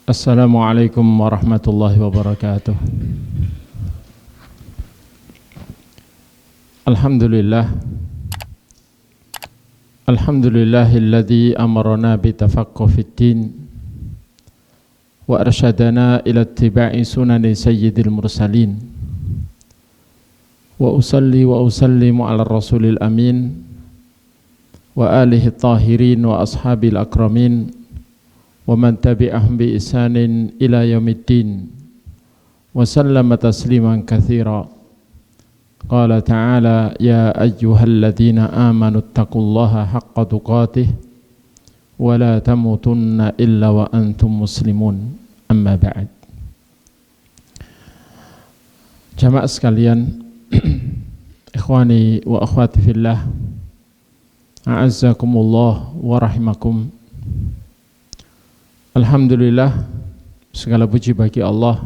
Assalamualaikum warahmatullahi wabarakatuh. Alhamdulillah. Alhamdulillahilladzi amarna bitafaqquh fid-din wa arsyadana ila ittiba'i sunani sayyidil mursalin. Wa usalli wa usallimu ala rasulil amin wa alihi tahirin wa ashabil akramin wa man tabi'ahum bi ihsanin ila yaumiddin wa sallama tasliman katsira. Qala ta'ala ya ayyuhalladzina amanu taqullaha haqqa tuqatih wa la tamutunna illa wa antum muslimun. Amma ba'd. Jamaah sekalian, ikhwani wa akhwati fillah, a'azzakumullah wa rahimakum. Alhamdulillah, segala puji bagi Allah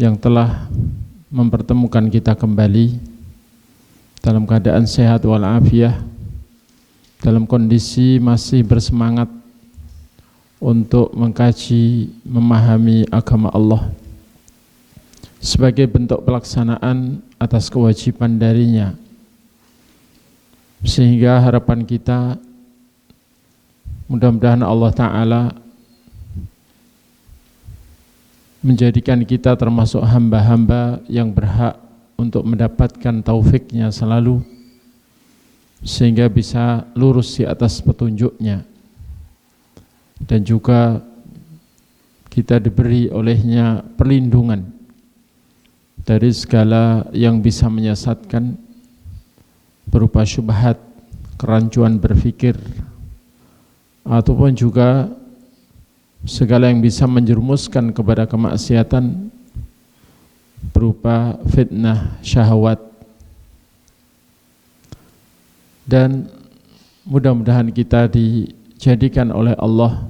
yang telah mempertemukan kita kembali dalam keadaan sehat walafiat, dalam kondisi masih bersemangat untuk mengkaji, memahami agama Allah sebagai bentuk pelaksanaan atas kewajiban darinya, sehingga harapan kita mudah-mudahan Allah Ta'ala menjadikan kita termasuk hamba-hamba yang berhak untuk mendapatkan taufiknya selalu, sehingga bisa lurus di atas petunjuknya, dan juga kita diberi olehnya perlindungan dari segala yang bisa menyesatkan berupa syubhat, kerancuan berfikir, ataupun juga segala yang bisa menjerumuskan kepada kemaksiatan berupa fitnah syahwat. Dan mudah-mudahan kita dijadikan oleh Allah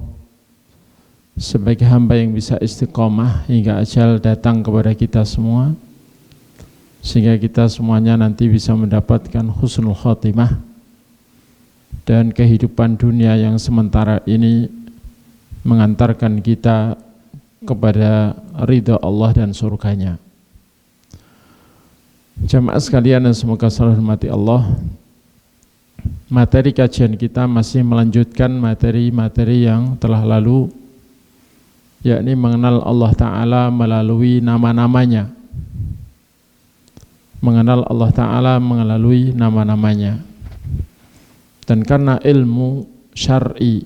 sebagai hamba yang bisa istiqomah hingga ajal datang kepada kita semua, sehingga kita semuanya nanti bisa mendapatkan husnul khatimah dan kehidupan dunia yang sementara ini mengantarkan kita kepada ridha Allah dan surganya. Jamaah sekalian yang semoga selalu hormati Allah, materi kajian kita masih melanjutkan materi-materi yang telah lalu, yakni mengenal Allah Ta'ala melalui nama-namanya, mengenal Allah Ta'ala melalui nama-namanya. Dan karena ilmu syar'i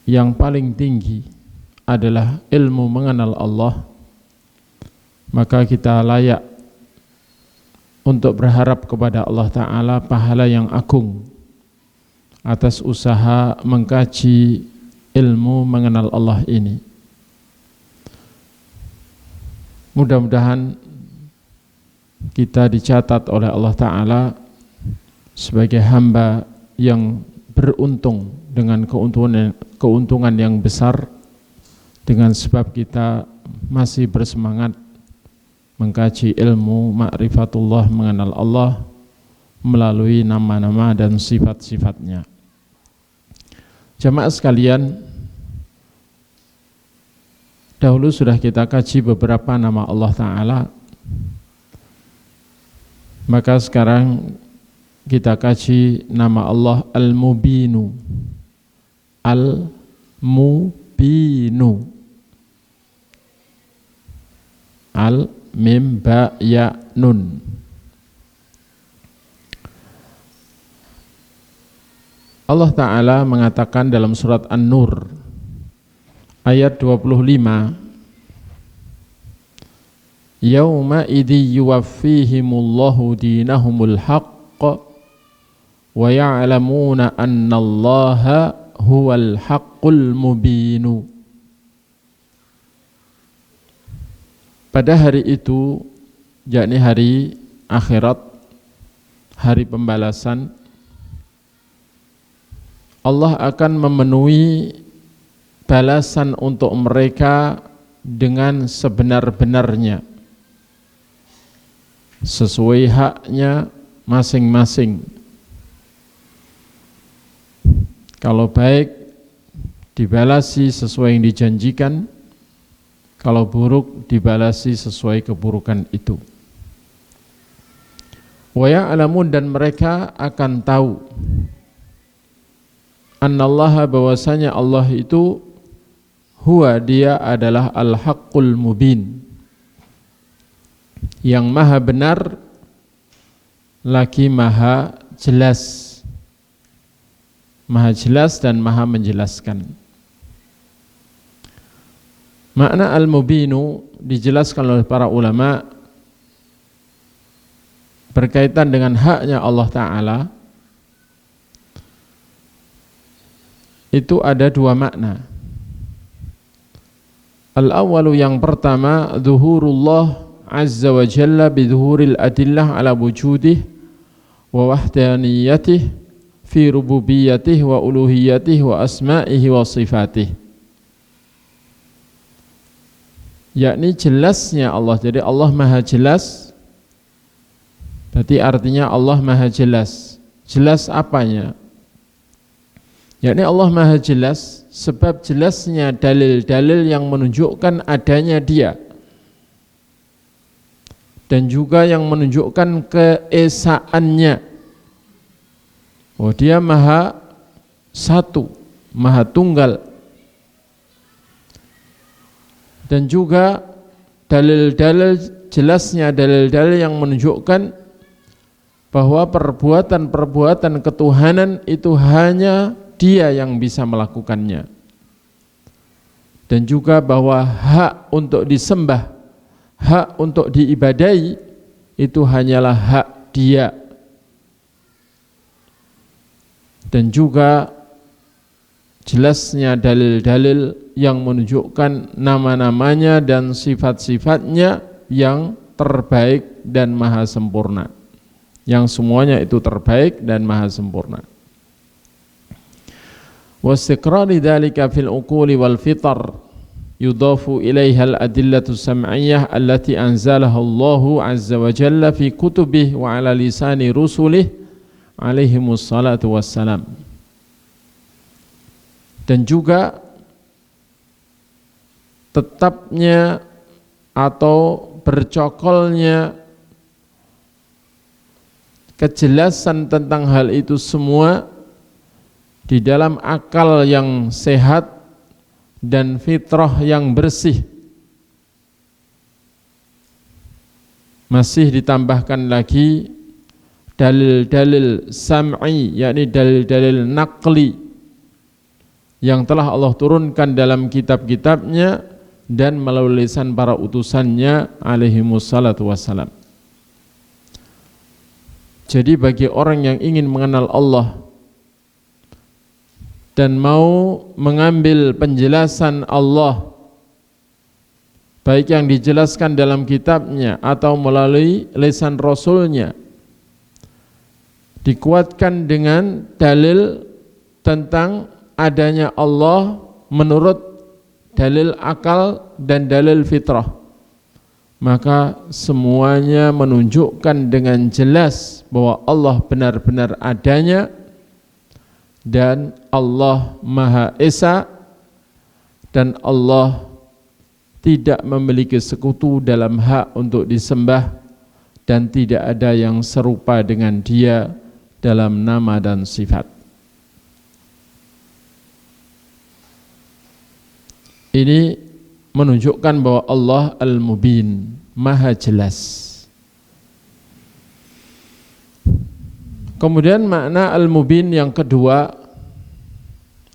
yang paling tinggi adalah ilmu mengenal Allah, maka kita layak untuk berharap kepada Allah Ta'ala pahala yang agung atas usaha mengkaji ilmu mengenal Allah ini. Mudah-mudahan kita dicatat oleh Allah Ta'ala sebagai hamba yang beruntung dengan keuntungan yang besar, dengan sebab kita masih bersemangat mengkaji ilmu ma'rifatullah, mengenal Allah melalui nama-nama dan sifat-sifatnya. Jamaah sekalian, dahulu sudah kita kaji beberapa nama Allah Ta'ala, maka sekarang kita kaji nama Allah Al-Mubinu. Al-Mubinu. Al-Mim Ba Ya Nun. Allah Ta'ala mengatakan dalam surat An-Nur ayat 25, Yauma idzi yuwaffihimullahu dinahumul haqq wa ya'lamuna annallaha huwal haqqul mubinu. Pada hari itu, yakni hari akhirat, hari pembalasan, Allah akan memenuhi balasan untuk mereka dengan sebenar-benarnya, sesuai haknya masing-masing. Kalau baik dibalasi sesuai yang dijanjikan, kalau buruk dibalasi sesuai keburukan itu. Wa ya'lamun, dan mereka akan tahu, annallaha, bahwasanya Allah itu huwa, dia adalah al-haqqul mubin, yang maha benar lagi maha jelas, dan maha menjelaskan. Makna al-mubinu dijelaskan oleh para ulama berkaitan dengan haknya Allah Ta'ala. Itu ada dua makna. Al-awwalu, yang pertama, zuhurullah azza wa jalla bidzuhuril adillah ala wujudih wa wahdaniyatih fi rububiyyatih wa uluhiyyatih wa asma'ihi wa sifatih. Yakni jelasnya Allah. Jadi Allah maha jelas, berarti artinya Allah maha jelas. Jelas apanya? Yakni Allah maha jelas sebab jelasnya dalil-dalil yang menunjukkan adanya dia, dan juga yang menunjukkan keesaannya. Oh, dia maha satu, maha tunggal. Dan juga dalil-dalil, jelasnya dalil-dalil yang menunjukkan bahwa perbuatan-perbuatan ketuhanan itu hanya dia yang bisa melakukannya. Dan juga bahwa hak untuk disembah, hak untuk diibadahi itu hanyalah hak dia. Dan juga jelasnya dalil-dalil yang menunjukkan nama-namanya dan sifat-sifatnya yang terbaik dan maha sempurna, yang semuanya itu terbaik dan maha sempurna. Wastiqrari dzalika fil uquli wal fitar yudafu ilaiha al-adillatu sam'iyyah allati anzalaha Allahu azza wa jalla fi kutubihi wa ala lisani rusulihi alaihimus salatu wassalam. Dan juga tetapnya atau bercokolnya kejelasan tentang hal itu semua di dalam akal yang sehat dan fitrah yang bersih. Masih ditambahkan lagi dalil-dalil sam'i, yakni dalil-dalil naqli yang telah Allah turunkan dalam kitab-kitabnya dan melalui lisan para utusannya alaihimus salatu wassalam. Jadi bagi orang yang ingin mengenal Allah dan mau mengambil penjelasan Allah, baik yang dijelaskan dalam kitabnya atau melalui lisan Rasulnya, dikuatkan dengan dalil tentang adanya Allah menurut dalil akal dan dalil fitrah, maka semuanya menunjukkan dengan jelas bahwa Allah benar-benar adanya dan Allah Maha Esa, dan Allah tidak memiliki sekutu dalam hak untuk disembah, dan tidak ada yang serupa dengan Dia dalam nama dan sifat. Ini menunjukkan bahwa Allah Al-Mubin, maha jelas. Kemudian makna Al-Mubin yang kedua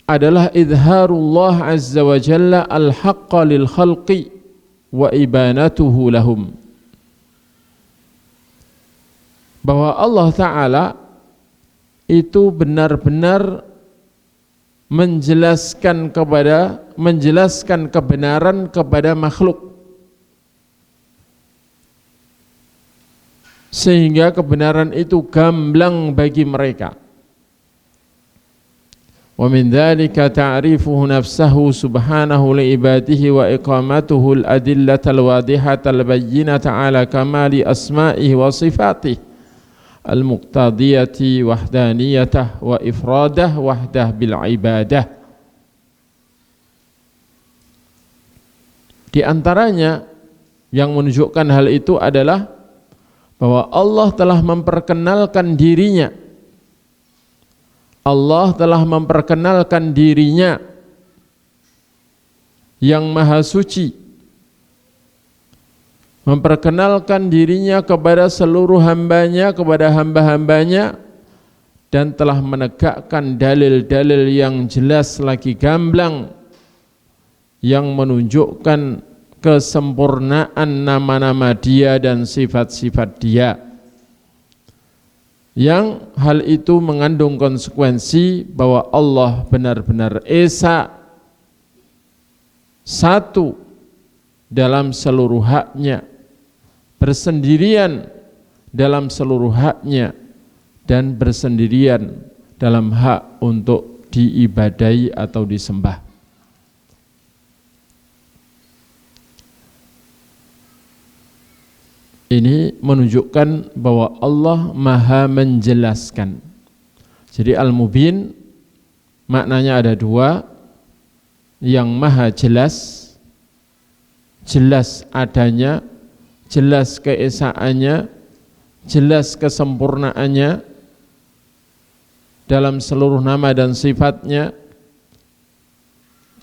adalah idharullah azza wa jalla al-haqqa lil khalqi wa ibanatuhu lahum. Bahwa Allah Ta'ala itu benar-benar menjelaskan kebenaran kepada makhluk, sehingga kebenaran itu gamblang bagi mereka. Wa min dzalika ta'rifuhu nafsahu subhanahu li ibadihi wa iqamatuhu al-adillata al-wadihata al-bayyinata ala kamali asma'ihi wa sifatihi al-muqtadiyati wahdaniyatah wa ifradah wahdah bil ibadah. Di antaranya yang menunjukkan hal itu adalah bahwa Allah telah memperkenalkan dirinya. Allah telah memperkenalkan dirinya yang maha suci, memperkenalkan dirinya kepada seluruh hambanya, kepada hamba-hambanya, dan telah menegakkan dalil-dalil yang jelas lagi gamblang yang menunjukkan kesempurnaan nama-nama Dia dan sifat-sifat Dia, yang hal itu mengandung konsekuensi bahwa Allah benar-benar esa, satu dalam seluruh haknya, bersendirian dalam seluruh haknya, dan bersendirian dalam hak untuk diibadahi atau disembah. Ini menunjukkan bahwa Allah maha menjelaskan. Jadi Al-Mubin maknanya ada dua, yang maha jelas, jelas adanya, jelas keesaannya, jelas kesempurnaannya dalam seluruh nama dan sifatnya,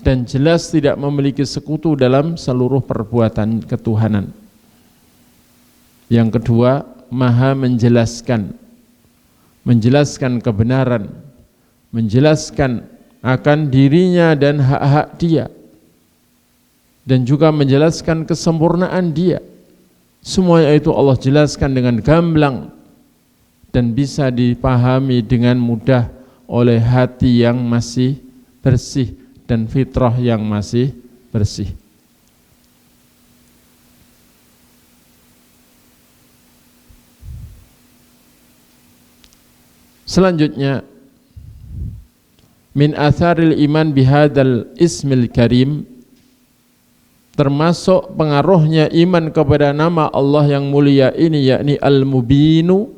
dan jelas tidak memiliki sekutu dalam seluruh perbuatan ketuhanan. Yang kedua, maha menjelaskan, menjelaskan kebenaran, menjelaskan akan dirinya dan hak-hak Dia, dan juga menjelaskan kesempurnaan Dia. Semuanya itu Allah jelaskan dengan gamblang dan bisa dipahami dengan mudah oleh hati yang masih bersih dan fitrah yang masih bersih. Selanjutnya, min atharil iman bihadal ismil karim, termasuk pengaruhnya iman kepada nama Allah yang mulia ini, yakni Al-Mubinu.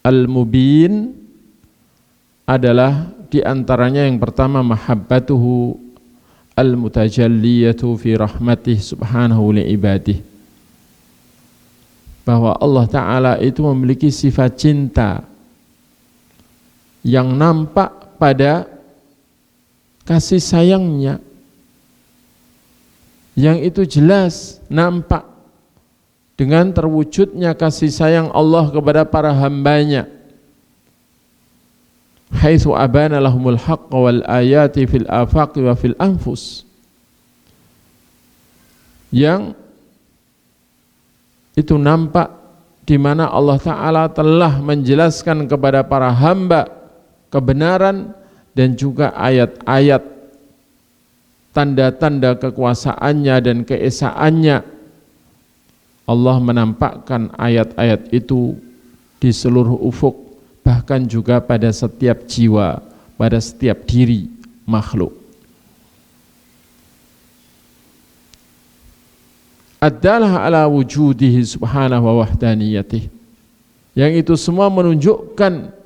Al-Mubin adalah diantaranya yang pertama mahabbatuhu al-mutajalliyatu fi rahmatih subhanahu li ibadih, bahwa Allah Ta'ala itu memiliki sifat cinta yang nampak pada kasih sayangnya, yang itu jelas nampak dengan terwujudnya kasih sayang Allah kepada para hambanya. Haitsu abana lahumul haqqa wal ayati fil afaqi wa fil anfus, yang itu nampak di mana Allah Ta'ala telah menjelaskan kepada para hamba kebenaran dan juga ayat-ayat tanda-tanda kekuasaannya dan keesaannya. Allah menampakkan ayat-ayat itu di seluruh ufuk, bahkan juga pada setiap jiwa, pada setiap diri makhluk. Addalah ala wujudihi subhanahu wa wahdaniyatih, yang itu semua menunjukkan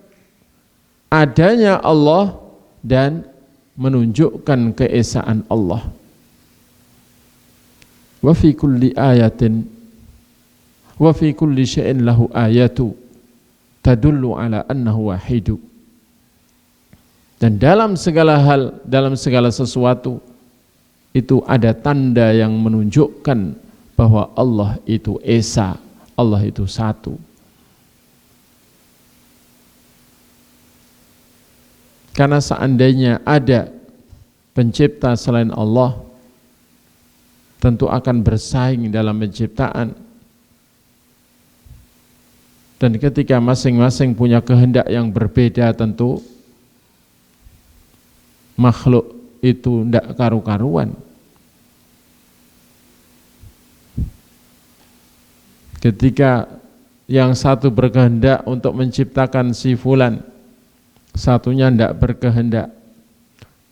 adanya Allah dan menunjukkan keesaan Allah. Wa fi kulli ayatin wa fi kulli syai'in lahu ayatu tadullu ala annahu wahidu, dan dalam segala hal, dalam segala sesuatu itu ada tanda yang menunjukkan bahwa Allah itu esa, Allah itu satu. Karena seandainya ada pencipta selain Allah, tentu akan bersaing dalam penciptaan. Dan ketika masing-masing punya kehendak yang berbeda, tentu makhluk itu tidak karu-karuan. Ketika yang satu berkehendak untuk menciptakan si fulan, satunya tidak berkehendak,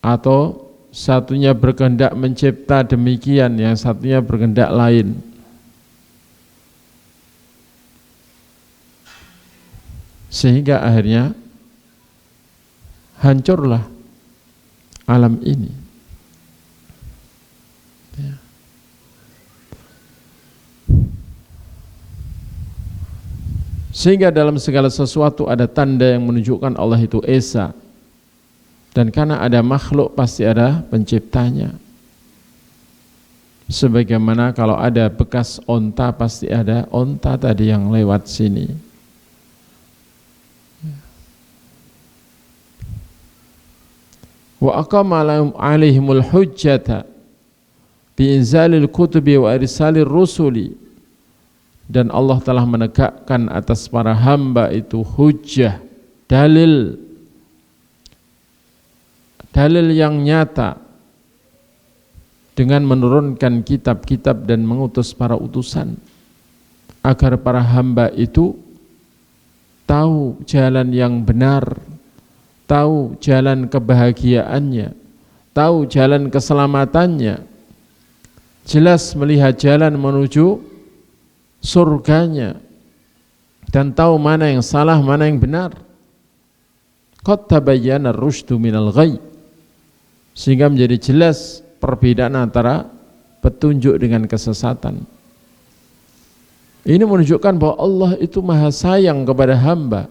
atau satunya berkehendak mencipta demikian, yang satunya berkehendak lain, sehingga akhirnya hancurlah alam ini. Sehingga dalam segala sesuatu ada tanda yang menunjukkan Allah itu esa. Dan karena ada makhluk pasti ada penciptanya. Sebagaimana kalau ada bekas onta pasti ada onta tadi yang lewat sini. Wa aqama alaihimul hujjata bi inzalil kutubi wa irsalir rusuli. Dan Allah telah menegakkan atas para hamba itu hujjah, dalil yang nyata dengan menurunkan kitab-kitab dan mengutus para utusan agar para hamba itu tahu jalan yang benar, tahu jalan kebahagiaannya, tahu jalan keselamatannya, jelas melihat jalan menuju surganya, dan tahu mana yang salah, mana yang benar. Qad tabayyana ar-rusydu minal ghayy, sehingga menjadi jelas perbedaan antara petunjuk dengan kesesatan. Ini menunjukkan bahwa Allah itu maha sayang kepada hamba,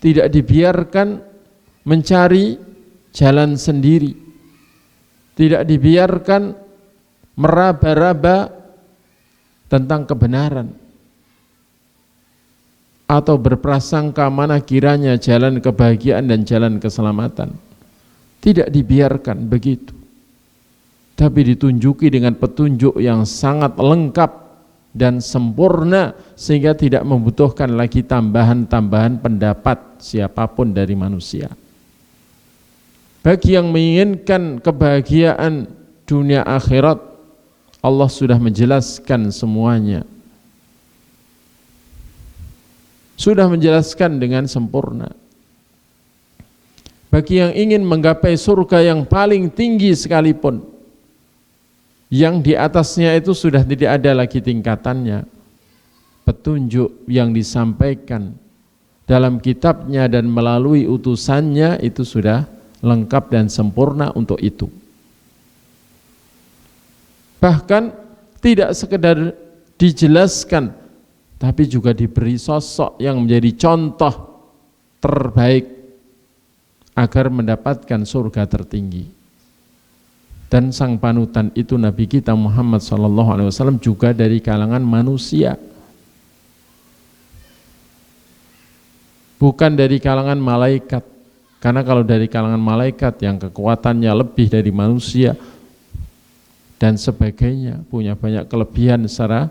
tidak dibiarkan mencari jalan sendiri, tidak dibiarkan meraba-raba tentang kebenaran atau berprasangka mana kiranya jalan kebahagiaan dan jalan keselamatan. Tidak dibiarkan begitu, tapi ditunjuki dengan petunjuk yang sangat lengkap dan sempurna, sehingga tidak membutuhkan lagi tambahan-tambahan pendapat siapapun dari manusia. Bagi yang menginginkan kebahagiaan dunia akhirat, Allah sudah menjelaskan semuanya, sudah menjelaskan dengan sempurna. Bagi yang ingin menggapai surga yang paling tinggi sekalipun, yang di atasnya itu sudah tidak ada lagi tingkatannya, petunjuk yang disampaikan dalam kitabnya dan melalui utusannya itu sudah lengkap dan sempurna untuk itu. Bahkan tidak sekedar dijelaskan, tapi juga diberi sosok yang menjadi contoh terbaik agar mendapatkan surga tertinggi. Dan sang panutan itu Nabi kita Muhammad SAW juga dari kalangan manusia, bukan dari kalangan malaikat. Karena kalau dari kalangan malaikat yang kekuatannya lebih dari manusia dan sebagainya, punya banyak kelebihan secara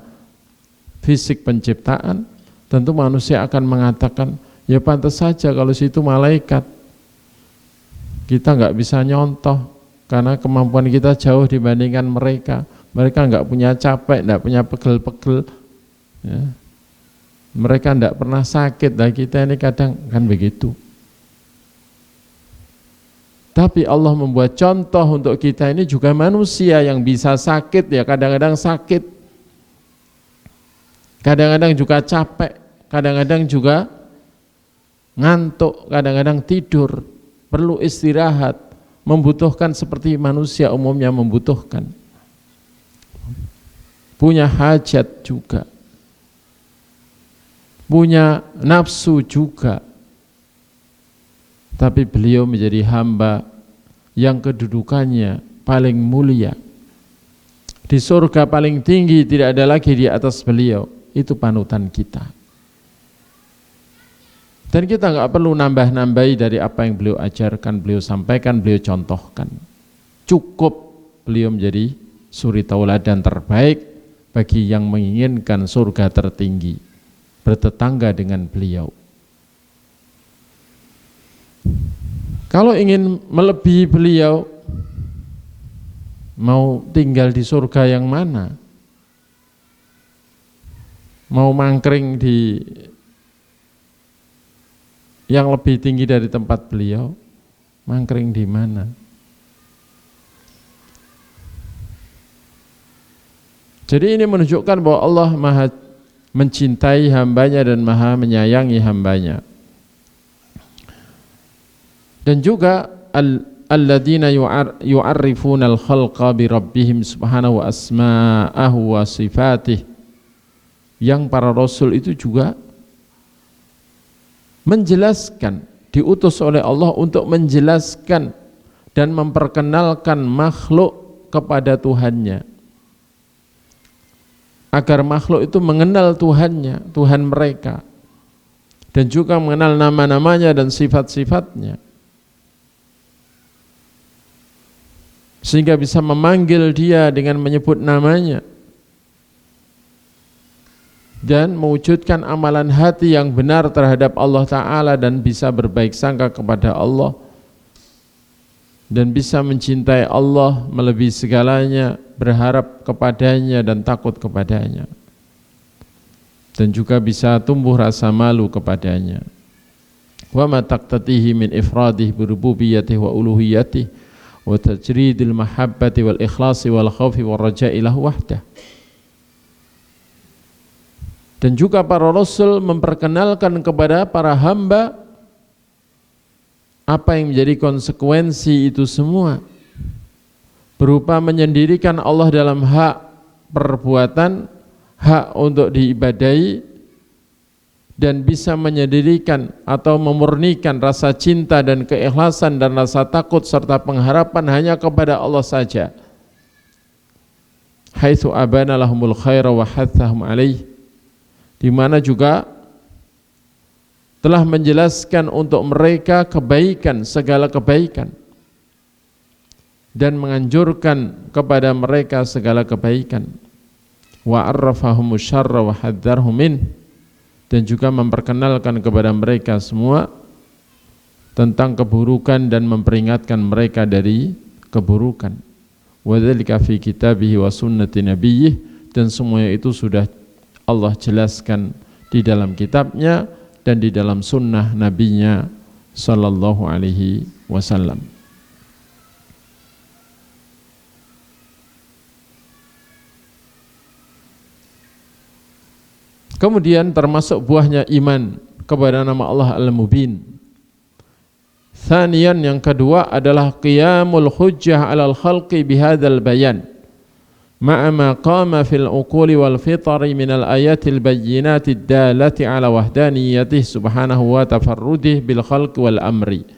fisik penciptaan, tentu manusia akan mengatakan, ya pantas saja kalau situ malaikat, kita nggak bisa nyontoh karena kemampuan kita jauh dibandingkan mereka. Mereka nggak punya capek, nggak punya pegel-pegel, ya. Mereka nggak pernah sakit, dan kita ini kadang kan begitu. Tapi Allah membuat contoh untuk kita ini juga manusia yang bisa sakit, ya kadang-kadang sakit, kadang-kadang juga capek, kadang-kadang juga ngantuk, kadang-kadang tidur, perlu istirahat, membutuhkan seperti manusia umumnya membutuhkan, punya hajat juga, punya nafsu juga. Tapi beliau menjadi hamba yang kedudukannya paling mulia di surga paling tinggi, tidak ada lagi di atas beliau. Itu panutan kita, dan kita nggak perlu nambah-nambahi dari apa yang beliau ajarkan, beliau sampaikan, beliau contohkan. Cukup beliau menjadi suri tauladan terbaik bagi yang menginginkan surga tertinggi, bertetangga dengan beliau. Kalau ingin melebihi beliau, mau tinggal di surga yang mana? Mau mangkring di yang lebih tinggi dari tempat beliau, mangkring di mana? Jadi ini menunjukkan bahwa Allah maha mencintai hambanya dan maha menyayangi hambanya. Dan juga alladzina yu'arrifuna al-khalqa bi rabbihim subhanahu wa asma'ahu wa sifatih, yang para rasul itu juga menjelaskan, diutus oleh Allah untuk menjelaskan dan memperkenalkan makhluk kepada Tuhannya, agar makhluk itu mengenal Tuhannya, Tuhan mereka, dan juga mengenal nama-namanya dan sifat-sifatnya, sehingga bisa memanggil dia dengan menyebut namanya dan mewujudkan amalan hati yang benar terhadap Allah Ta'ala dan bisa berbaik sangka kepada Allah dan bisa mencintai Allah melebihi segalanya, berharap kepadanya dan takut kepadanya, dan juga bisa tumbuh rasa malu kepadanya. Wa ma taqtatihi min ifradih bi rububiyyatihi wa uluhiyyatihi wa tajridil mahabbati wal ikhlasi wal khaufi wal raja'i lahu wahdah. Dan juga para rasul memperkenalkan kepada para hamba apa yang menjadi konsekuensi itu semua, berupa menyendirikan Allah dalam hak perbuatan, hak untuk diibadahi, dan bisa menyendirikan atau memurnikan rasa cinta dan keikhlasan dan rasa takut serta pengharapan hanya kepada Allah saja. Haitsu abana lahumul khaira wa hathahum alaih, di mana juga telah menjelaskan untuk mereka kebaikan, segala kebaikan, dan menganjurkan kepada mereka segala kebaikan. Wa arrafahumus syarra wa hadzarhum min, dan juga memperkenalkan kepada mereka semua tentang keburukan dan memperingatkan mereka dari keburukan. Wa dzalika fi kitabihi wa sunnati nabiyyih, dan semuanya itu sudah Allah jelaskan di dalam kitabnya dan di dalam sunnah nabinya sallallahu alaihi wasallam. Kemudian termasuk buahnya iman kepada nama Allah Al-Mubin. Thaniyan, yang kedua adalah qiyamul hujjah 'alal khalqi bihadzal bayan ma'a ma qama fil uquli wal fitri minal ayatil bayyinatid dalati 'ala wahdaniyatihi subhanahu wa tafarrudih bil khalqi wal amri.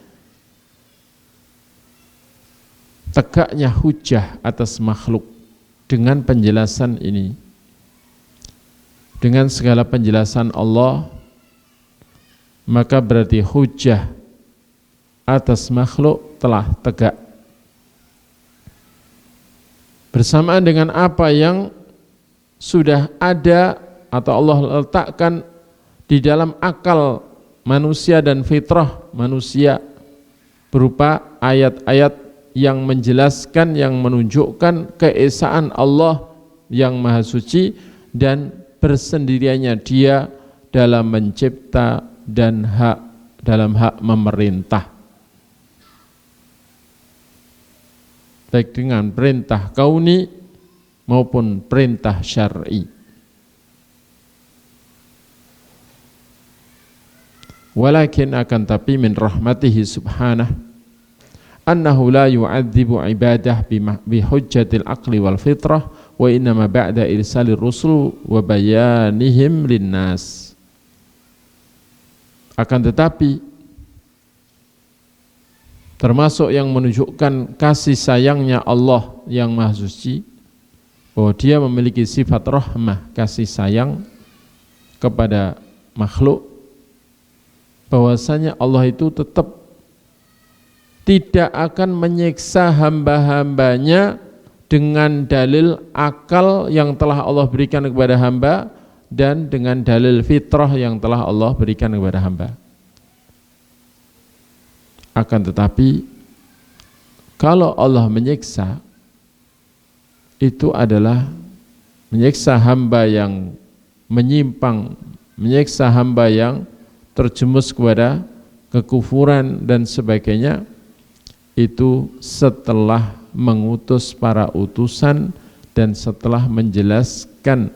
Tegaknya hujjah atas makhluk dengan penjelasan ini, dengan segala penjelasan Allah, maka berarti hujjah atas makhluk telah tegak bersamaan dengan apa yang sudah ada atau Allah letakkan di dalam akal manusia dan fitrah manusia, berupa ayat-ayat yang menjelaskan, yang menunjukkan keesaan Allah yang maha suci dan bersendiriannya Dia dalam mencipta dan dalam hak memerintah, baik dengan perintah kauni maupun perintah syar'i. Walakin akan tapi min rahmatihi subhanah annahu la yu'adzibu ibadah bihujjatil aqli wal fitrah wa innama ba'da irsalir rusul wa bayanihim linnas. Akan tetapi termasuk yang menunjukkan kasih sayangnya Allah yang maha suci, bahwa Dia memiliki sifat rahmah, kasih sayang kepada makhluk, bahwasanya Allah itu tetap tidak akan menyiksa hamba-hambanya dengan dalil akal yang telah Allah berikan kepada hamba dan dengan dalil fitrah yang telah Allah berikan kepada hamba. Akan tetapi kalau Allah menyiksa, itu adalah menyiksa hamba yang menyimpang, menyiksa hamba yang terjerumus kepada kekufuran dan sebagainya, itu setelah mengutus para utusan dan setelah menjelaskan,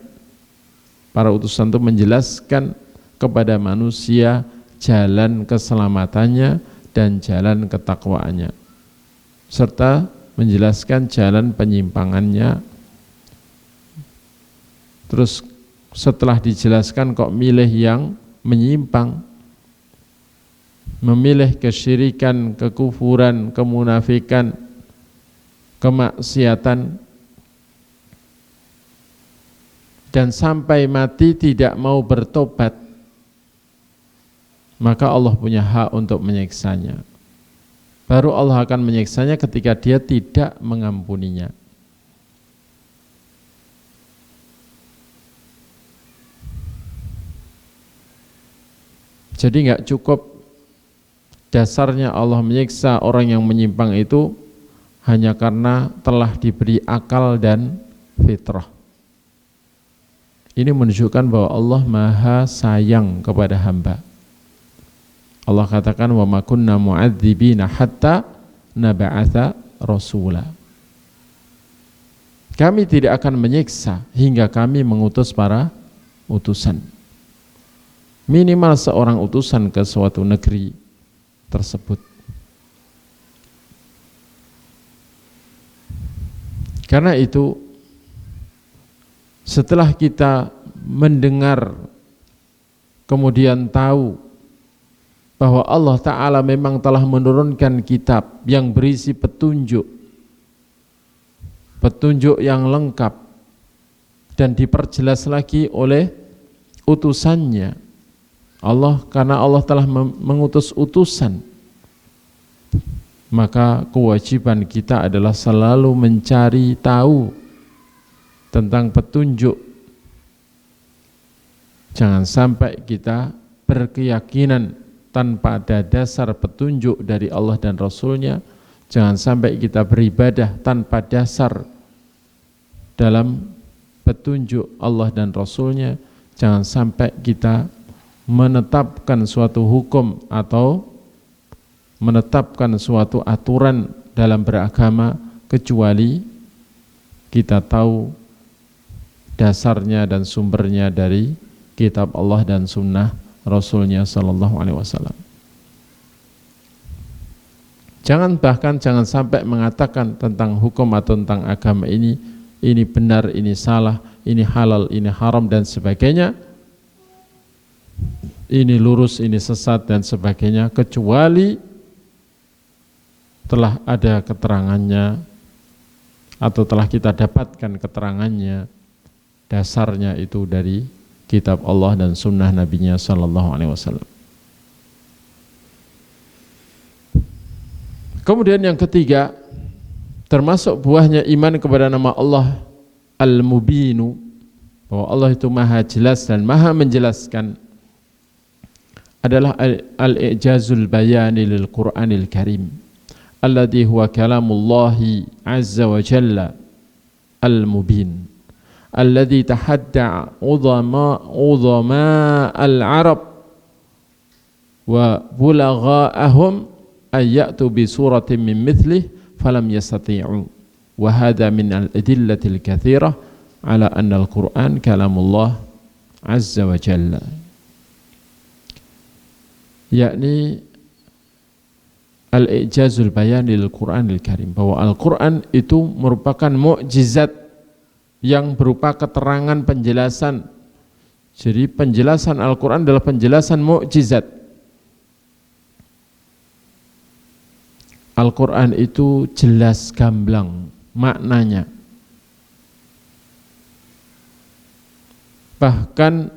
para utusan itu menjelaskan kepada manusia jalan keselamatannya dan jalan ketakwaannya, serta menjelaskan jalan penyimpangannya. Terus setelah dijelaskan kok milih yang menyimpang, memilih kesyirikan, kekufuran, kemunafikan, kemaksiatan, dan sampai mati tidak mau bertobat, maka Allah punya hak untuk menyiksanya. Baru Allah akan menyiksanya ketika dia tidak mengampuninya. Jadi enggak cukup dasarnya Allah menyiksa orang yang menyimpang itu hanya karena telah diberi akal dan fitrah. Ini menunjukkan bahwa Allah Maha sayang kepada hamba. Allah katakan wa ma kunna mu'adzibina hatta nab'atsa rasula. Kami tidak akan menyiksa hingga kami mengutus para utusan. Minimal seorang utusan ke suatu negeri tersebut. Karena itu, setelah kita mendengar kemudian tahu bahwa Allah Ta'ala memang telah menurunkan kitab yang berisi petunjuk yang lengkap dan diperjelas lagi oleh utusannya Allah, karena Allah telah mengutus utusan, maka kewajiban kita adalah selalu mencari tahu tentang petunjuk. Jangan sampai kita berkeyakinan tanpa ada dasar petunjuk dari Allah dan Rasulnya. Jangan sampai kita beribadah tanpa dasar dalam petunjuk Allah dan Rasulnya. Jangan sampai kita menetapkan suatu hukum atau menetapkan suatu aturan dalam beragama kecuali kita tahu dasarnya dan sumbernya dari kitab Allah dan sunnah Rasulnya sallallahu alaihi wasallam. Jangan sampai mengatakan tentang hukum atau tentang agama ini benar, ini salah, ini halal, ini haram dan sebagainya, ini lurus, ini sesat dan sebagainya, kecuali telah ada keterangannya atau telah kita dapatkan keterangannya, dasarnya itu dari kitab Allah dan sunnah Nabi-Nya sallallahu alaihi wasallam. Kemudian yang ketiga, termasuk buahnya iman kepada nama Allah Al-Mubinu, bahwa Allah itu maha jelas dan maha menjelaskan, adalah al-i'jazul bayani lil Qur'anil Karim alladhi huwa kalamullahi azza wa jalla al-mubin alladhi tahadda udhama al-arab wa bulagha'ahum ayyatu bi suratin min mithlih falam yastati'u wa hadha min al-adillatil kathirah ala anna al-Qur'an kalamullah azza wa jalla, yakni al-i'jazul bayan lil Qur'anil Karim, bahwa Al-Qur'an itu merupakan mukjizat yang berupa keterangan penjelasan. Jadi penjelasan Al-Qur'an adalah penjelasan mukjizat. Al-Qur'an itu jelas gamblang maknanya, bahkan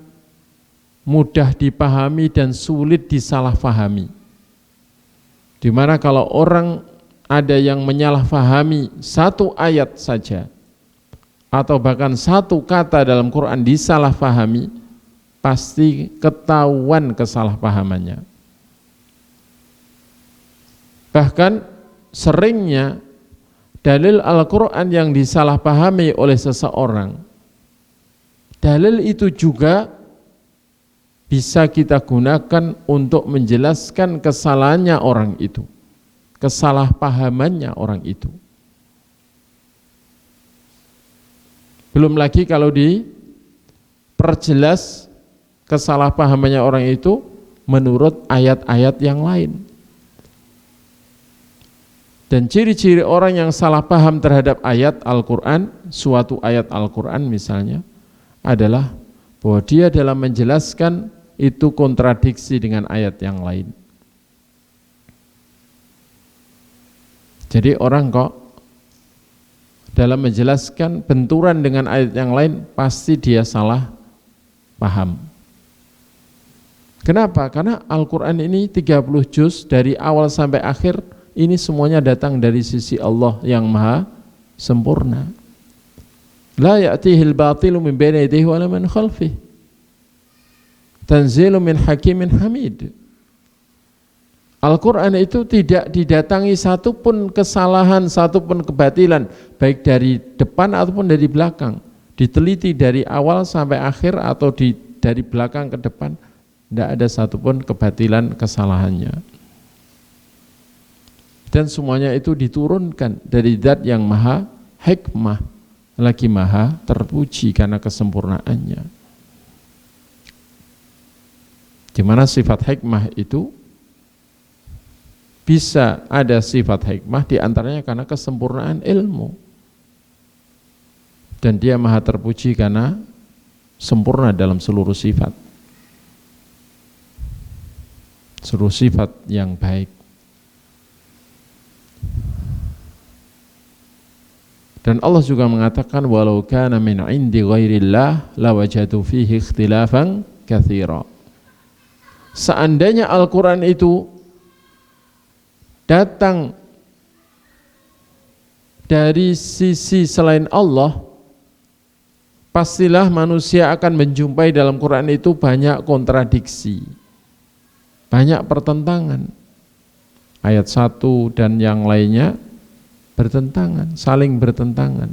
mudah dipahami dan sulit disalahfahami. Di mana kalau orang ada yang menyalahfahami satu ayat saja atau bahkan satu kata dalam Quran disalahfahami, pasti ketahuan kesalahpahamannya. Bahkan seringnya dalil Al-Quran yang disalahpahami oleh seseorang, dalil itu juga bisa kita gunakan untuk menjelaskan kesalahannya orang itu, kesalahpahamannya orang itu. Belum lagi kalau diperjelas kesalahpahamannya orang itu menurut ayat-ayat yang lain. Dan ciri-ciri orang yang salah paham terhadap ayat Al-Quran, suatu ayat Al-Quran misalnya, adalah bahwa dia dalam menjelaskan itu kontradiksi dengan ayat yang lain. Jadi orang kok dalam menjelaskan benturan dengan ayat yang lain pasti dia salah paham. Kenapa? Karena Al-Quran ini 30 juz dari awal sampai akhir ini semuanya datang dari sisi Allah yang maha sempurna. La ya'tihil batilu min baini yadayhi wa la min khalfih. Tanzilun min hakimin hamid. Al-Quran itu tidak didatangi satupun kesalahan, satupun kebatilan, baik dari depan ataupun dari belakang. Diteliti dari awal sampai akhir atau dari belakang ke depan, tidak ada satupun kebatilan kesalahannya. Dan semuanya itu diturunkan dari zat yang maha hikmah, lagi maha terpuji karena kesempurnaannya. Di mana sifat hikmah itu bisa ada sifat hikmah diantaranya karena kesempurnaan ilmu, dan dia maha terpuji karena sempurna dalam seluruh sifat yang baik. Dan Allah juga mengatakan walau kana min indi ghairillah lawajadu fihi ikhtilafan katsira. Seandainya Al-Quran itu datang dari sisi selain Allah, pastilah manusia akan menjumpai dalam Quran itu banyak kontradiksi, banyak pertentangan. Ayat 1 dan yang lainnya bertentangan, saling bertentangan.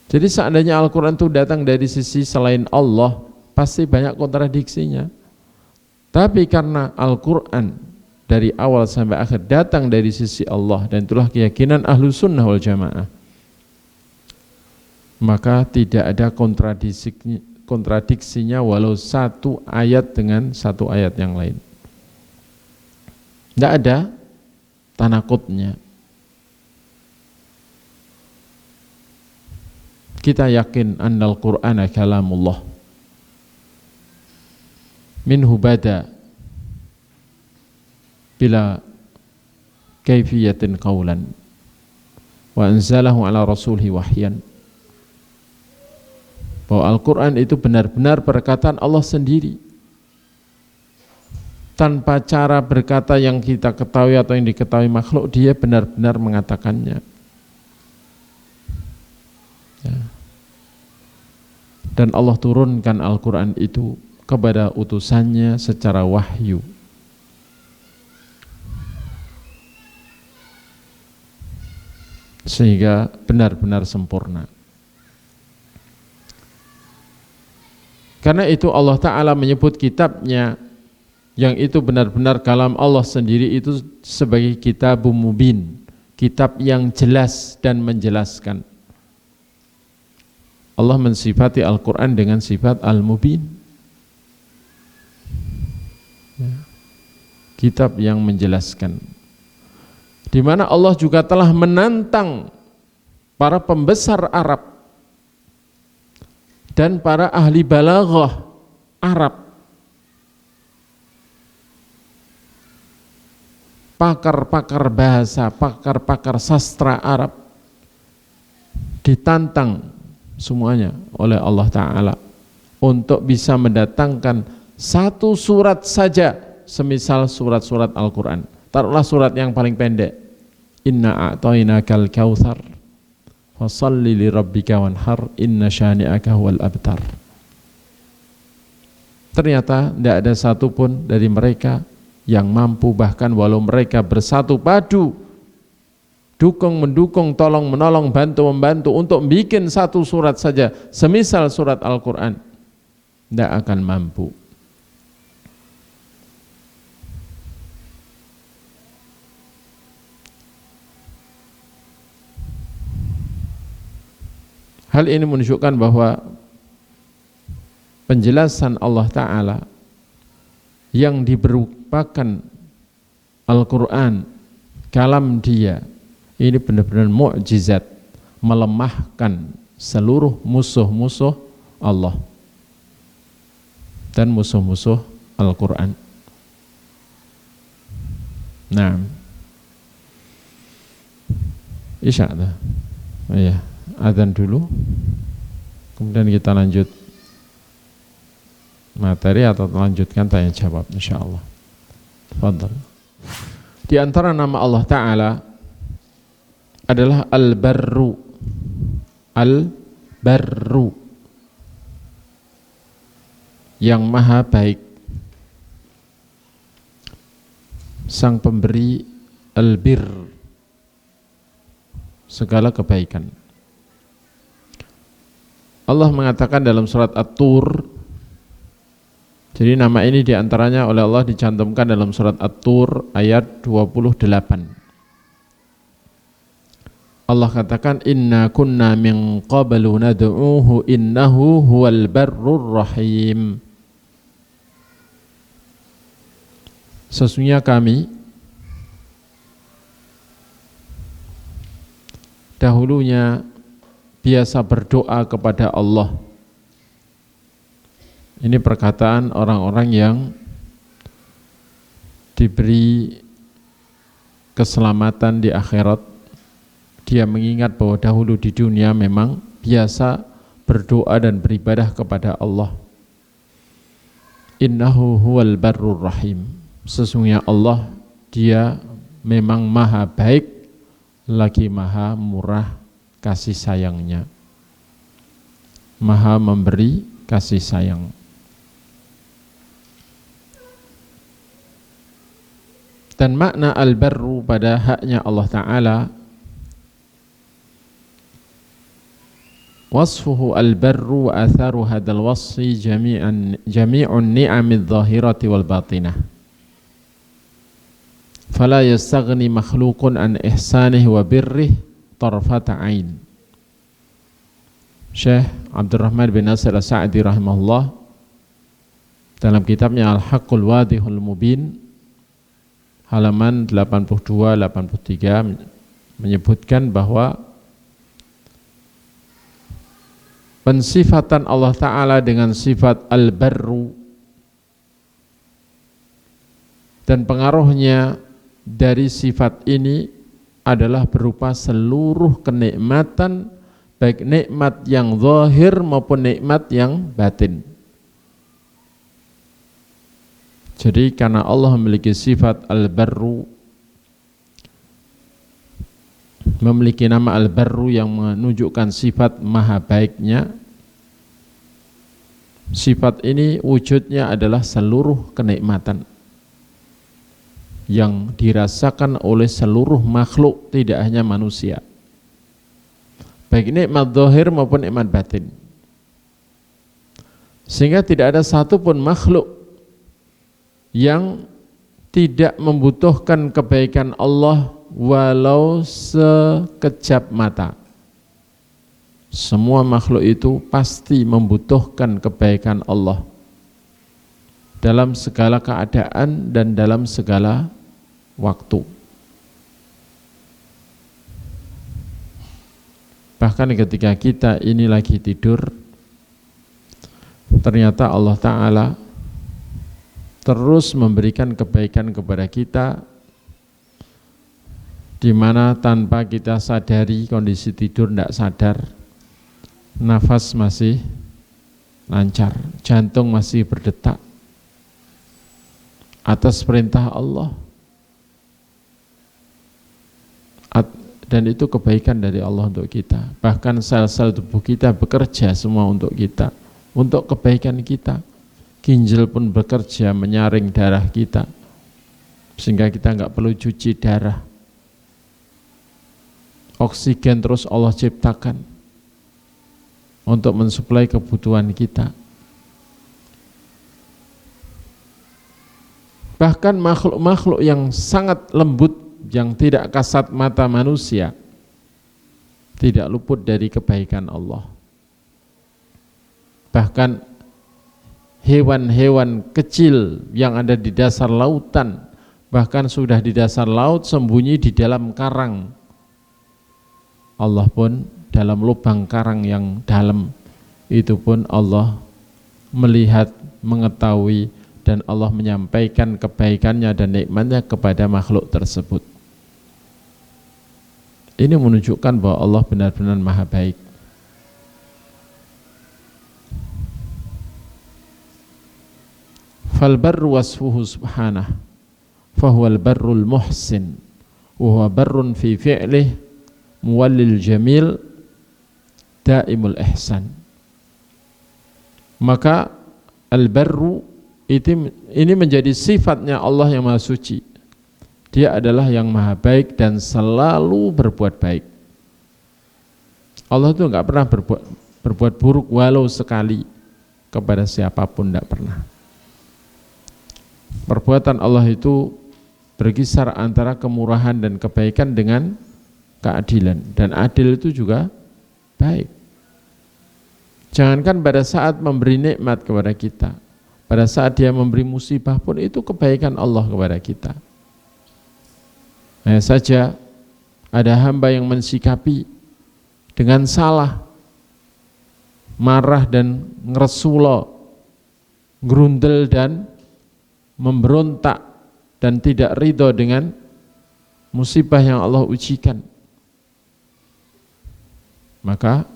Jadi seandainya Al-Quran itu datang dari sisi selain Allah, pasti banyak kontradiksinya. Tapi karena Al-Quran dari awal sampai akhir datang dari sisi Allah, dan itulah keyakinan ahlu sunnah wal jamaah, maka tidak ada kontradiksinya walau satu ayat dengan satu ayat yang lain. Tidak ada tanakutnya. Kita yakin annal Qur'ana kalamullah minhu bada bila kaifiyatin qawlan wa anzalahu ala rasulhi wahyan, bahwa Al-Quran itu benar-benar perkataan Allah sendiri, tanpa cara berkata yang kita ketahui atau yang diketahui makhluk. Dia benar-benar mengatakannya ya. Dan Allah turunkan Al-Quran itu kepada utusannya secara wahyu. Sehingga benar-benar sempurna. Karena itu Allah Ta'ala menyebut kitabnya yang itu benar-benar kalam Allah sendiri itu sebagai kitabum mubin, kitab yang jelas dan menjelaskan. Allah mensifati Al-Quran dengan sifat al-mubin, kitab yang menjelaskan, di mana Allah juga telah menantang para pembesar Arab dan para ahli balaghah Arab, pakar-pakar bahasa, pakar-pakar sastra Arab, ditantang semuanya oleh Allah Ta'ala untuk bisa mendatangkan satu surat saja semisal surat-surat Al-Quran. Taruhlah surat yang paling pendek, inna a'tainakal kautsar fasholli li rabbika wanhar inna syani'aka huwal abtar. Ternyata tidak ada satupun dari mereka yang mampu, bahkan walau mereka bersatu padu, dukung mendukung, tolong menolong, bantu membantu untuk bikin satu surat saja semisal surat Al-Quran, tidak akan mampu. Hal ini menunjukkan bahwa penjelasan Allah Ta'ala yang diberupakan Al-Quran, kalam dia, ini benar-benar mukjizat, melemahkan seluruh musuh-musuh Allah dan musuh-musuh Al-Quran. Nah, Isya dah. Oh iya, adzan dulu. Kemudian kita lanjut materi atau lanjutkan tanya jawab insyaallah. Tafadhal. Di antara nama Allah Ta'ala adalah Al-Barru. Al-Barru, yang maha baik, sang pemberi al-bir, segala kebaikan. Allah mengatakan dalam surat At-Tur, jadi nama ini diantaranya oleh Allah dicantumkan dalam surat At-Tur ayat 28. Allah katakan inna kunna min qablu nad'uuhu innahu huwal barrur rahim. Sesungguhnya kami dahulunya biasa berdoa kepada Allah. Ini perkataan orang-orang yang diberi keselamatan di akhirat. Dia mengingat bahwa dahulu di dunia memang biasa berdoa dan beribadah kepada Allah. Innahu huwal barrur rahim. Sesungguhnya Allah, dia memang maha baik lagi maha murah kasih sayangnya, maha memberi kasih sayang. Dan makna al-barru pada haknya Allah Ta'ala, wasfuhu al-barru wa atharu hadal wasfi jami'un ni'amid zahirati wal batinah fala yastaghni makhluqun an ihsanih wa birrih tarfata ain. Syekh Abdurrahman bin Nasir As-Sa'di rahimahullah dalam kitabnya Al-Haqqul Wadihul Mubin halaman 82-83 menyebutkan bahwa pensifatan Allah Ta'ala dengan sifat al-barru dan pengaruhnya dari sifat ini adalah berupa seluruh kenikmatan, baik nikmat yang zahir maupun nikmat yang batin. Jadi karena Allah memiliki sifat al-barru, memiliki nama al-barru yang menunjukkan sifat maha baiknya, sifat ini wujudnya adalah seluruh kenikmatan yang dirasakan oleh seluruh makhluk, tidak hanya manusia, baik nikmat zahir maupun nikmat batin. Sehingga tidak ada satupun makhluk yang tidak membutuhkan kebaikan Allah walau sekejap mata. Semua makhluk itu pasti membutuhkan kebaikan Allah dalam segala keadaan dan dalam segala waktu. Bahkan ketika kita ini lagi tidur, ternyata Allah Ta'ala terus memberikan kebaikan kepada kita, di mana tanpa kita sadari kondisi tidur tidak sadar, nafas masih lancar, jantung masih berdetak atas perintah Allah, dan itu kebaikan dari Allah untuk kita. Bahkan sel-sel tubuh kita bekerja semua untuk kita, untuk kebaikan kita. Ginjal pun bekerja menyaring darah kita sehingga kita nggak perlu cuci darah. Oksigen terus Allah ciptakan untuk mensuplai kebutuhan kita. Bahkan makhluk-makhluk yang sangat lembut, yang tidak kasat mata manusia, tidak luput dari kebaikan Allah. Bahkan hewan-hewan kecil yang ada di dasar lautan, bahkan sudah di dasar laut sembunyi di dalam karang, Allah pun dalam lubang karang yang dalam itu pun Allah melihat, mengetahui, dan Allah menyampaikan kebaikannya dan nikmatnya kepada makhluk tersebut. Ini menunjukkan bahwa Allah benar-benar maha baik. Fal barru wasfuhu subhanah fahuwal barrul muhsin wa huwa barrun fi fi'lih muwallil jamil daimul ihsan. Maka al-barru ini menjadi sifatnya Allah yang maha suci. Dia adalah yang maha baik dan selalu berbuat baik. Allah itu enggak pernah berbuat buruk walau sekali kepada siapapun, enggak pernah. Perbuatan Allah itu berkisar antara kemurahan dan kebaikan dengan keadilan, dan adil itu juga baik. Jangankan pada saat memberi nikmat kepada kita, pada saat dia memberi musibah pun itu kebaikan Allah kepada kita. Hanya saja ada hamba yang mensikapi dengan salah, marah dan ngeresulo, gerundel dan memberontak dan tidak ridho dengan musibah yang Allah ujikan. Maka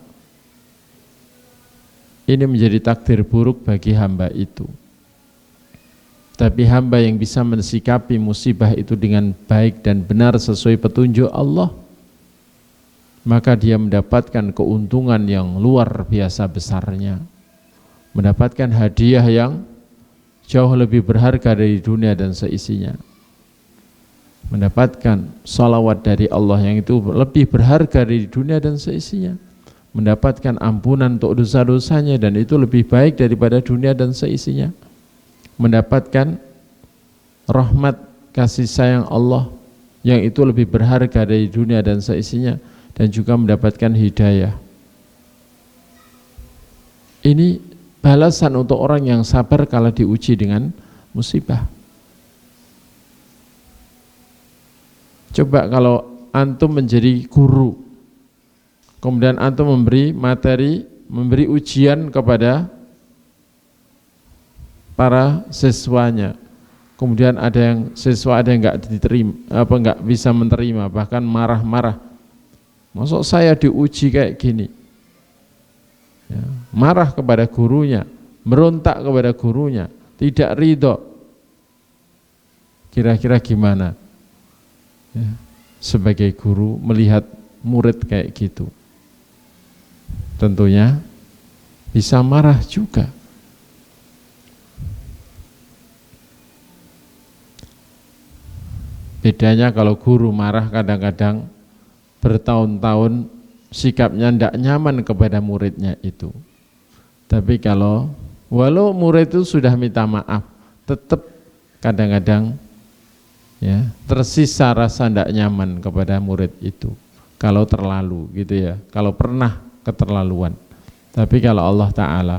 ini menjadi takdir buruk bagi hamba itu. Tapi hamba yang bisa mensikapi musibah itu dengan baik dan benar sesuai petunjuk Allah, maka dia mendapatkan keuntungan yang luar biasa besarnya, mendapatkan hadiah yang jauh lebih berharga dari dunia dan seisinya, mendapatkan salawat dari Allah yang itu lebih berharga dari dunia dan seisinya, mendapatkan ampunan untuk dosa-dosanya dan itu lebih baik daripada dunia dan seisinya, mendapatkan rahmat kasih sayang Allah yang itu lebih berharga dari dunia dan seisinya, dan juga mendapatkan hidayah. Ini balasan untuk orang yang sabar kala diuji dengan musibah. Coba kalau antum menjadi guru, kemudian antum memberi materi, memberi ujian kepada para siswanya, kemudian ada yang siswa ada yang enggak diterima, enggak bisa menerima, bahkan marah-marah. Maksud saya diuji kayak gini, ya, marah kepada gurunya, merontak kepada gurunya, tidak ridho. Kira-kira gimana? Ya, sebagai guru melihat murid kayak gitu, tentunya bisa marah juga. Bedanya kalau guru marah kadang-kadang bertahun-tahun sikapnya tidak nyaman kepada muridnya itu. Tapi kalau walau murid itu sudah minta maaf, tetap kadang-kadang ya tersisa rasa tidak nyaman kepada murid itu. Kalau terlalu gitu ya, kalau pernah keterlaluan. Tapi kalau Allah Ta'ala,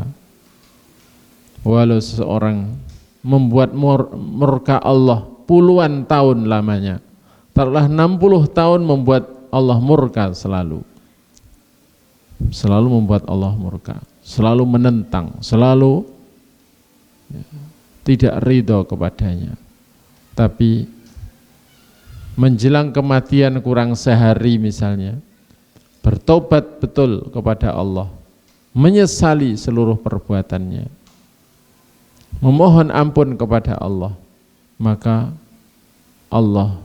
walau seseorang membuat murka Allah puluhan tahun lamanya, telah 60 tahun membuat Allah murka, selalu membuat Allah murka, selalu menentang, selalu ya, tidak ridho kepadanya. Tapi menjelang kematian kurang sehari misalnya, bertobat betul kepada Allah, menyesali seluruh perbuatannya, memohon ampun kepada Allah, maka Allah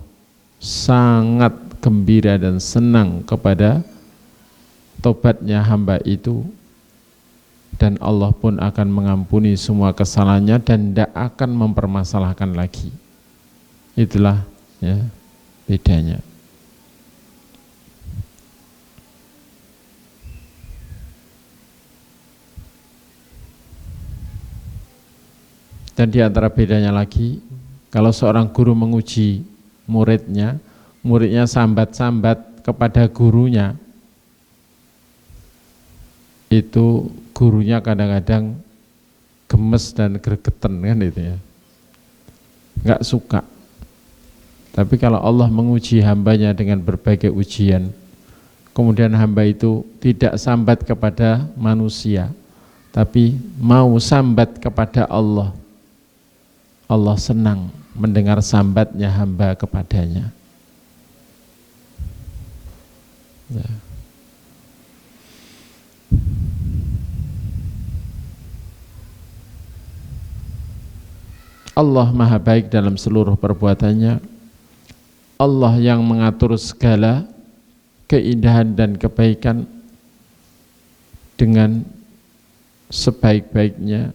sangat gembira dan senang kepada tobatnya hamba itu, dan Allah pun akan mengampuni semua kesalahannya dan tidak akan mempermasalahkan lagi. Itulah ya bedanya. Dan di antara bedanya lagi, kalau seorang guru menguji muridnya, muridnya sambat-sambat kepada gurunya, itu gurunya kadang-kadang gemes dan gregeten kan itu ya, nggak suka. Tapi kalau Allah menguji hambanya dengan berbagai ujian, kemudian hamba itu tidak sambat kepada manusia, tapi mau sambat kepada Allah, Allah senang mendengar sambatnya hamba kepadanya. Ya. Allah maha baik dalam seluruh perbuatannya. Allah yang mengatur segala keindahan dan kebaikan dengan sebaik-baiknya,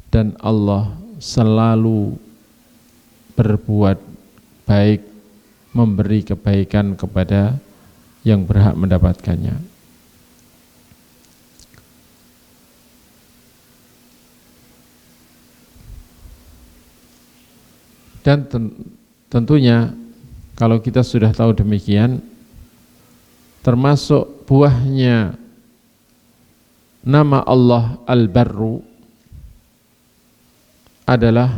dan Allah selalu berbuat baik, memberi kebaikan kepada yang berhak mendapatkannya. Dan tentunya kalau kita sudah tahu demikian, termasuk buahnya nama Allah Al-Barru adalah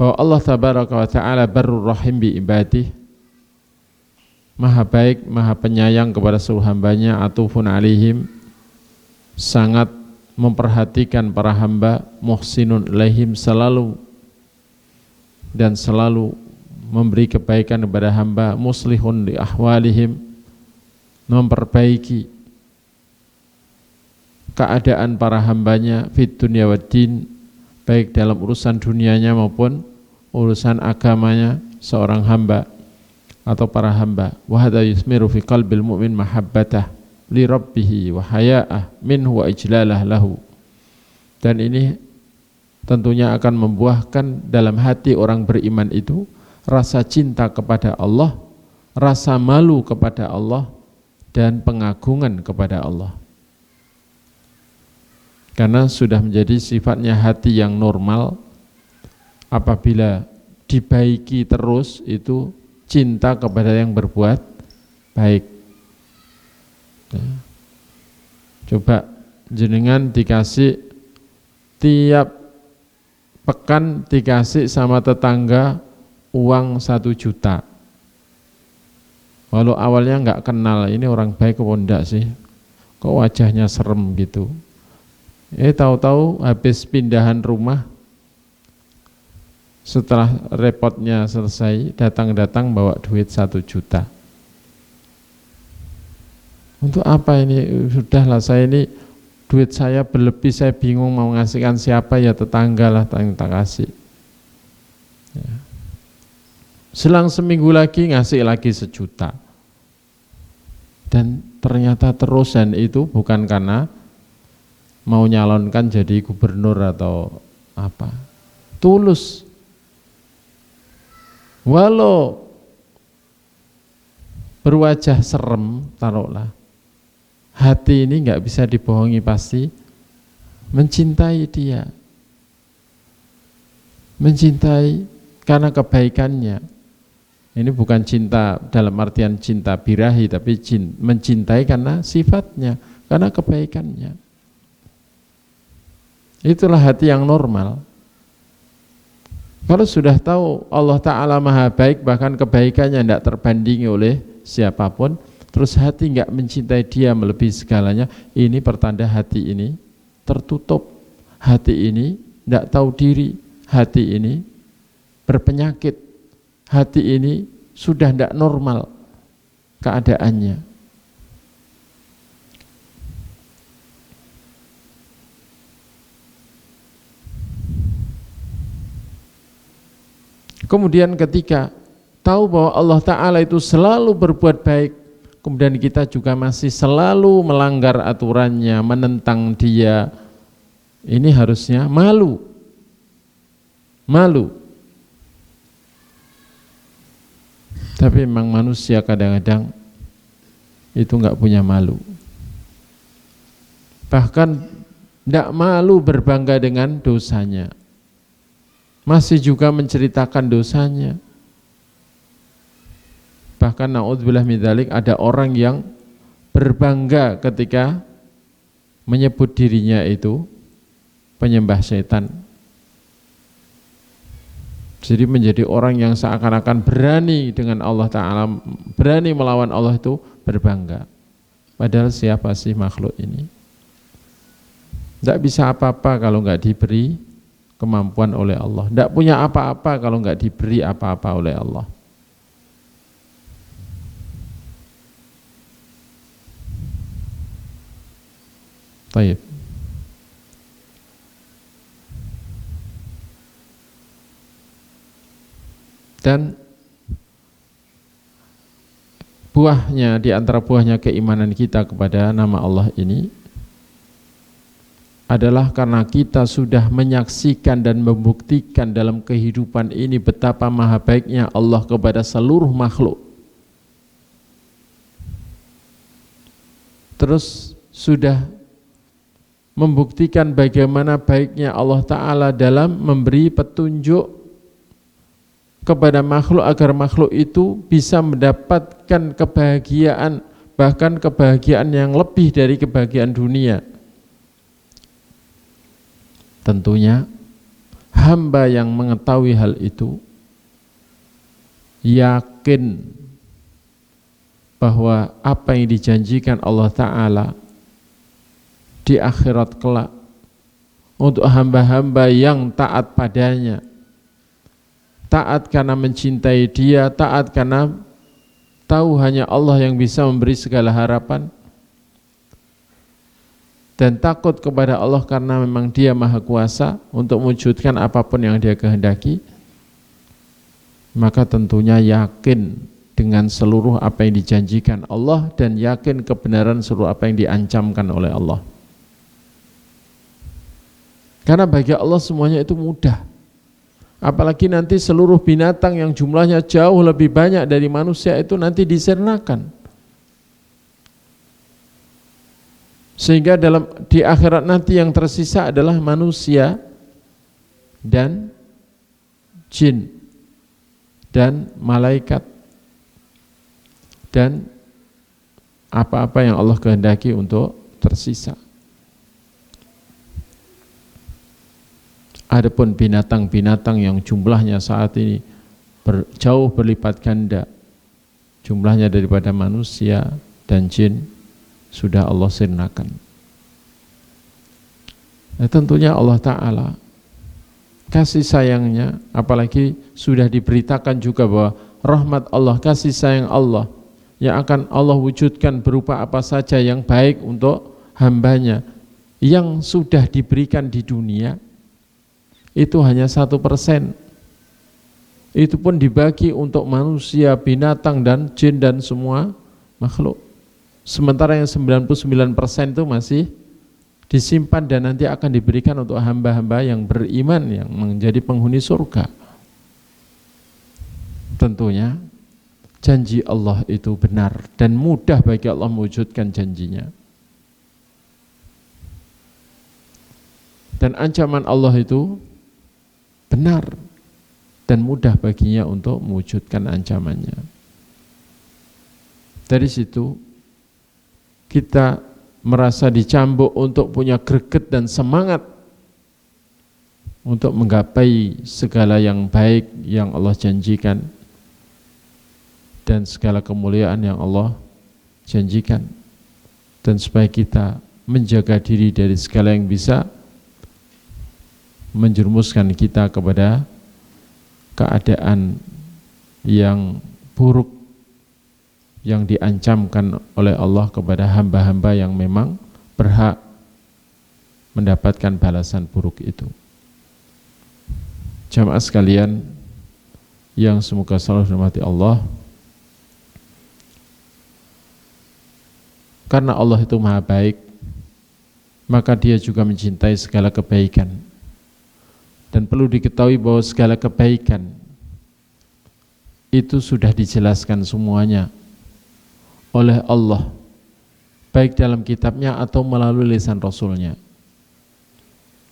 bahwa Allah Tabaraka wa Ta'ala Barrur Rahim bi ibadih, maha baik, maha penyayang kepada seluruh hambanya, atufun alaihim, sangat memperhatikan para hamba, muhsinun ilaihim, selalu dan selalu memberi kebaikan kepada hamba, muslihun li ahwalihim, memperbaiki keadaan para hambanya, fid dunya wad din, baik dalam urusan dunianya maupun urusan agamanya seorang hamba atau para hamba. Wa hadza yusmiru fi qalbil mu'min mahabbatah li rabbih wa haya'ah minhu wa ijlalah lahu. Dan ini tentunya akan membuahkan dalam hati orang beriman itu rasa cinta kepada Allah, rasa malu kepada Allah, dan pengagungan kepada Allah. Karena sudah menjadi sifatnya hati yang normal, apabila dibaiki terus itu cinta kepada yang berbuat baik. Coba jenengan dikasih tiap pekan dikasih sama tetangga uang 1 juta. Walau awalnya nggak kenal, ini orang baik apa enggak sih? Kok wajahnya serem gitu. Tahu-tahu habis pindahan rumah, setelah repotnya selesai, datang-datang bawa duit 1 juta. Untuk apa ini? Sudahlah, saya ini duit saya berlebih, saya bingung mau ngasihkan siapa, ya tetangga lah yang tak kasih. Ya. Selang seminggu lagi ngasih lagi 1 juta. Dan ternyata terusan itu bukan karena mau nyalonkan jadi gubernur atau apa. Tulus. Walau berwajah serem, taruhlah, hati ini nggak bisa dibohongi, pasti mencintai dia, mencintai karena kebaikannya. Ini bukan cinta dalam artian cinta birahi, tapi mencintai karena sifatnya, karena kebaikannya. Itulah hati yang normal. Kalau sudah tahu Allah Ta'ala maha baik, bahkan kebaikannya tidak terbandingi oleh siapapun, terus hati nggak mencintai dia melebihi segalanya, ini pertanda hati ini tertutup, hati ini tidak tahu diri, hati ini berpenyakit, hati ini sudah tidak normal keadaannya. Kemudian ketika tahu bahwa Allah Ta'ala itu selalu berbuat baik, kemudian kita juga masih selalu melanggar aturannya, menentang dia, ini harusnya malu. Tapi memang manusia kadang-kadang itu enggak punya malu. Bahkan tidak malu berbangga dengan dosanya, masih juga menceritakan dosanya. Bahkan na'udzubillah min dzalik, ada orang yang berbangga ketika menyebut dirinya itu penyembah setan. Jadi menjadi orang yang seakan-akan berani dengan Allah Ta'ala, berani melawan Allah, itu berbangga. Padahal siapa sih makhluk ini? Tidak bisa apa-apa kalau nggak diberi kemampuan oleh Allah. Tidak punya apa-apa kalau nggak diberi apa-apa oleh Allah. Baik. Dan buahnya, di antara buahnya keimanan kita kepada nama Allah ini adalah karena kita sudah menyaksikan dan membuktikan dalam kehidupan ini betapa maha baiknya Allah kepada seluruh makhluk. Terus sudah membuktikan bagaimana baiknya Allah Ta'ala dalam memberi petunjuk kepada makhluk agar makhluk itu bisa mendapatkan kebahagiaan, bahkan kebahagiaan yang lebih dari kebahagiaan dunia. Tentunya hamba yang mengetahui hal itu yakin bahwa apa yang dijanjikan Allah Ta'ala di akhirat kelak untuk hamba-hamba yang taat padanya, taat karena mencintai Dia, taat karena tahu hanya Allah yang bisa memberi segala harapan, dan takut kepada Allah karena memang Dia maha kuasa untuk mewujudkan apapun yang Dia kehendaki, maka tentunya yakin dengan seluruh apa yang dijanjikan Allah dan yakin kebenaran seluruh apa yang diancamkan oleh Allah. Karena bagi Allah semuanya itu mudah. Apalagi nanti seluruh binatang yang jumlahnya jauh lebih banyak dari manusia itu nanti disirnakan. Sehingga di akhirat nanti yang tersisa adalah manusia dan jin dan malaikat dan apa-apa yang Allah kehendaki untuk tersisa. Adapun binatang-binatang yang jumlahnya saat ini jauh berlipat ganda jumlahnya daripada manusia dan jin, sudah Allah sirnakan. Nah, tentunya Allah Ta'ala kasih sayangnya, apalagi sudah diberitakan juga bahwa rahmat Allah, kasih sayang Allah yang akan Allah wujudkan berupa apa saja yang baik untuk hambanya yang sudah diberikan di dunia itu hanya 1%. Itu pun dibagi untuk manusia, binatang dan jin dan semua makhluk. Sementara yang 99% itu masih disimpan dan nanti akan diberikan untuk hamba-hamba yang beriman yang menjadi penghuni surga. Tentunya janji Allah itu benar dan mudah bagi Allah mewujudkan janjinya. Dan ancaman Allah itu benar dan mudah baginya untuk mewujudkan ancamannya. Dari situ kita merasa dicambuk untuk punya greget dan semangat untuk menggapai segala yang baik yang Allah janjikan dan segala kemuliaan yang Allah janjikan, dan supaya kita menjaga diri dari segala yang bisa menjerumuskan kita kepada keadaan yang buruk yang diancamkan oleh Allah kepada hamba-hamba yang memang berhak mendapatkan balasan buruk itu. Jamaah sekalian yang semoga selalu dirahmati Allah, karena Allah itu maha baik, maka Dia juga mencintai segala kebaikan. Dan perlu diketahui bahwa segala kebaikan itu sudah dijelaskan semuanya oleh Allah, baik dalam kitabnya atau melalui lisan Rasulnya.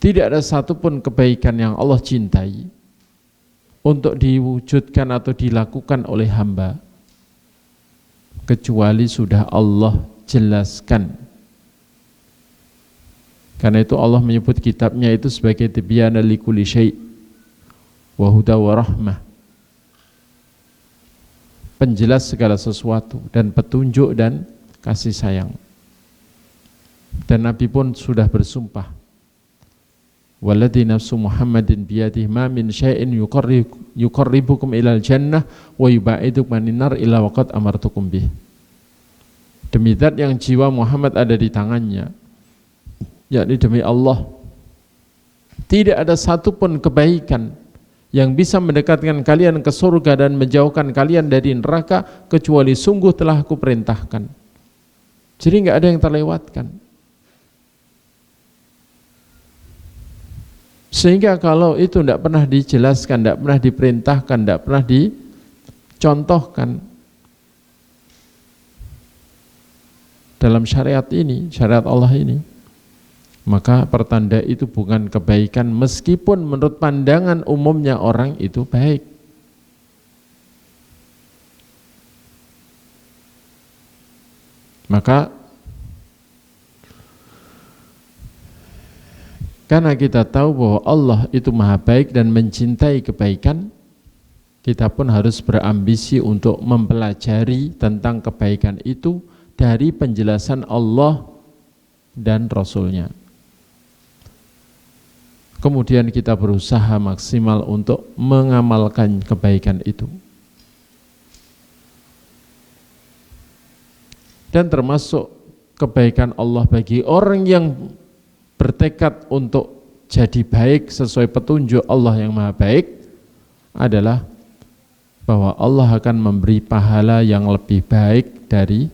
Tidak ada satupun kebaikan yang Allah cintai untuk diwujudkan atau dilakukan oleh hamba kecuali sudah Allah jelaskan. Karena itu Allah menyebut kitabnya itu sebagai tibyana likulli syai' wa huda wa rahmah, penjelas segala sesuatu dan petunjuk dan kasih sayang. Dan Nabi pun sudah bersumpah, walladzi nafsu Muhammadin biyadihi ma min syai'in yuqarribukum ilal jannah wa yubaidukum anin nar illa waqad amartukum bih. Demi zat yang jiwa Muhammad ada di tangannya, yakni demi Allah, tidak ada satupun kebaikan yang bisa mendekatkan kalian ke surga dan menjauhkan kalian dari neraka kecuali sungguh telah aku perintahkan. Jadi nggak ada yang terlewatkan. Sehingga kalau itu tidak pernah dijelaskan, tidak pernah diperintahkan, tidak pernah dicontohkan dalam syariat ini, syariat Allah ini, maka pertanda itu bukan kebaikan meskipun menurut pandangan umumnya orang itu baik. Maka karena kita tahu bahwa Allah itu maha baik dan mencintai kebaikan, kita pun harus berambisi untuk mempelajari tentang kebaikan itu dari penjelasan Allah dan Rasul-Nya. Kemudian kita berusaha maksimal untuk mengamalkan kebaikan itu. Dan termasuk kebaikan Allah bagi orang yang bertekad untuk jadi baik sesuai petunjuk Allah yang maha baik adalah bahwa Allah akan memberi pahala yang lebih baik dari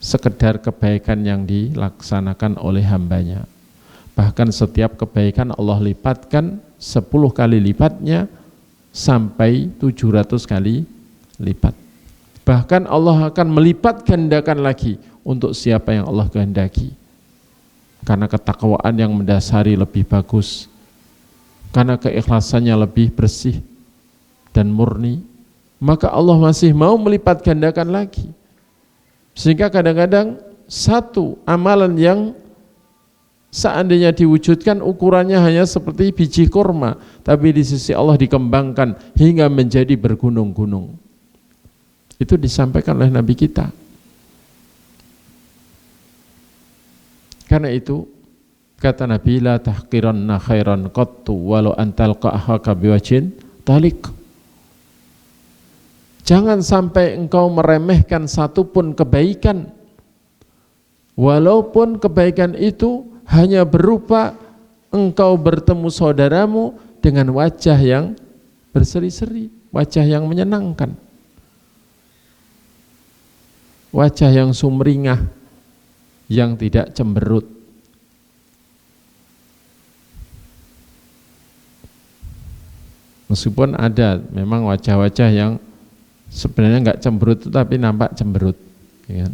sekedar kebaikan yang dilaksanakan oleh hambanya. Bahkan setiap kebaikan Allah lipatkan 10 kali lipatnya sampai 700 kali lipat. Bahkan Allah akan melipat gandakan lagi untuk siapa yang Allah kehendaki. Karena ketakwaan yang mendasari lebih bagus, karena keikhlasannya lebih bersih dan murni, maka Allah masih mau melipat gandakan lagi. Sehingga kadang-kadang satu amalan yang seandainya diwujudkan ukurannya hanya seperti biji kurma, tapi di sisi Allah dikembangkan hingga menjadi bergunung-gunung. Itu disampaikan oleh Nabi kita. Karena itu kata Nabi, la tahqiranna khairan qattu walau antal qa'haka biwajhin talik. Jangan sampai engkau meremehkan satupun kebaikan, walaupun kebaikan itu hanya berupa engkau bertemu saudaramu dengan wajah yang berseri-seri, wajah yang menyenangkan, wajah yang sumringah, yang tidak cemberut. Meskipun ada memang wajah-wajah yang sebenarnya enggak cemberut tapi nampak cemberut, ya.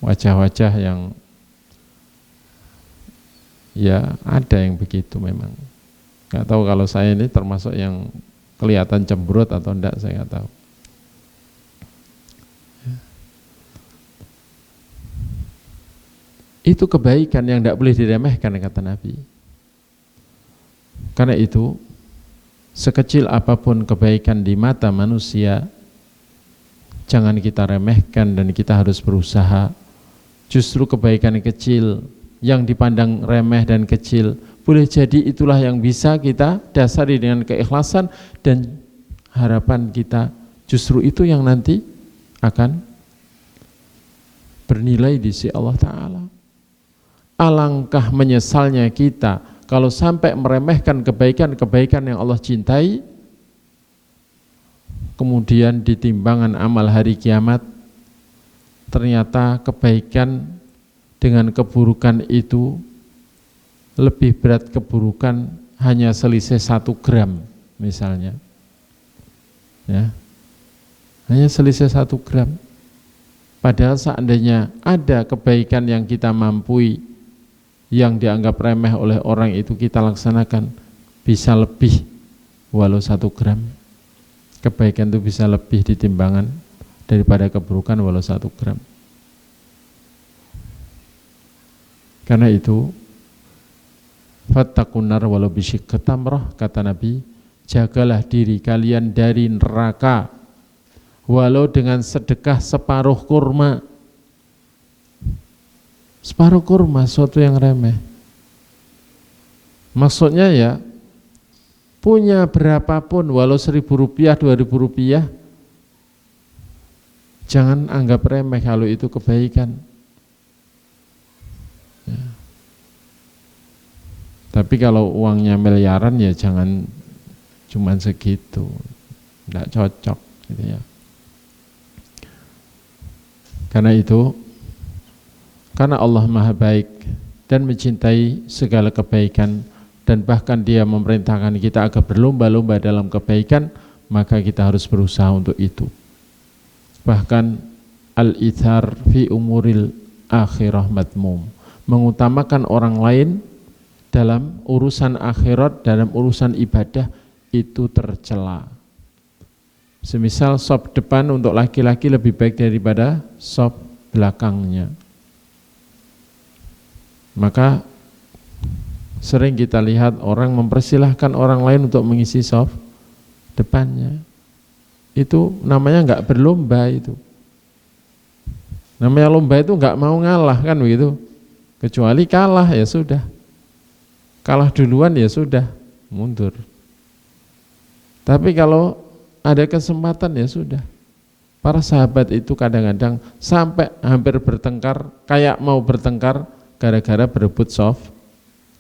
Wajah-wajah yang ya ada yang begitu memang. Enggak tahu kalau saya ini termasuk yang kelihatan cemberut atau enggak, saya enggak tahu. Itu kebaikan yang tidak boleh diremehkan, kata Nabi. Karena itu, sekecil apapun kebaikan di mata manusia, jangan kita remehkan dan kita harus berusaha. Justru kebaikan kecil yang dipandang remeh dan kecil, boleh jadi itulah yang bisa kita dasari dengan keikhlasan, dan harapan kita justru itu yang nanti akan bernilai di sisi Allah Ta'ala. Alangkah menyesalnya kita kalau sampai meremehkan kebaikan-kebaikan yang Allah cintai, kemudian di timbangan amal hari kiamat ternyata kebaikan dengan keburukan itu lebih berat keburukan hanya selisih 1 gram misalnya, ya, hanya selisih 1 gram. Padahal seandainya ada kebaikan yang kita mampu, yang dianggap remeh oleh orang itu kita laksanakan, bisa lebih walau 1 gram. Kebaikan itu bisa lebih di timbangan daripada keburukan walau 1 gram. Karena itu fattaqun nar walau bisyikki tamrah, kata Nabi, jagalah diri kalian dari neraka walau dengan sedekah separuh kurma. Separuh kurma, suatu yang remeh. Maksudnya ya, punya berapapun, walau 1.000 rupiah, 2.000 rupiah, Jangan anggap remeh kalau itu kebaikan. Ya. Tapi kalau uangnya miliaran ya jangan cuman segitu, tidak cocok gitu ya. Karena itu, karena Allah Maha Baik dan mencintai segala kebaikan, dan bahkan Dia memerintahkan kita agar berlomba-lomba dalam kebaikan, maka kita harus berusaha untuk itu. Bahkan al-ithar fi umuril akhirah madmum, mengutamakan orang lain dalam urusan akhirat, dalam urusan ibadah, itu tercela. Semisal sop depan untuk laki-laki lebih baik daripada sop belakangnya. Maka sering kita lihat orang mempersilahkan orang lain untuk mengisi sop depannya. Itu namanya enggak berlomba itu. Namanya lomba itu enggak mau ngalah kan begitu. Kecuali kalah ya sudah. Kalah duluan ya sudah, mundur. Tapi kalau ada kesempatan ya sudah. Para sahabat itu kadang-kadang sampai hampir bertengkar, kayak mau bertengkar gara-gara berebut soft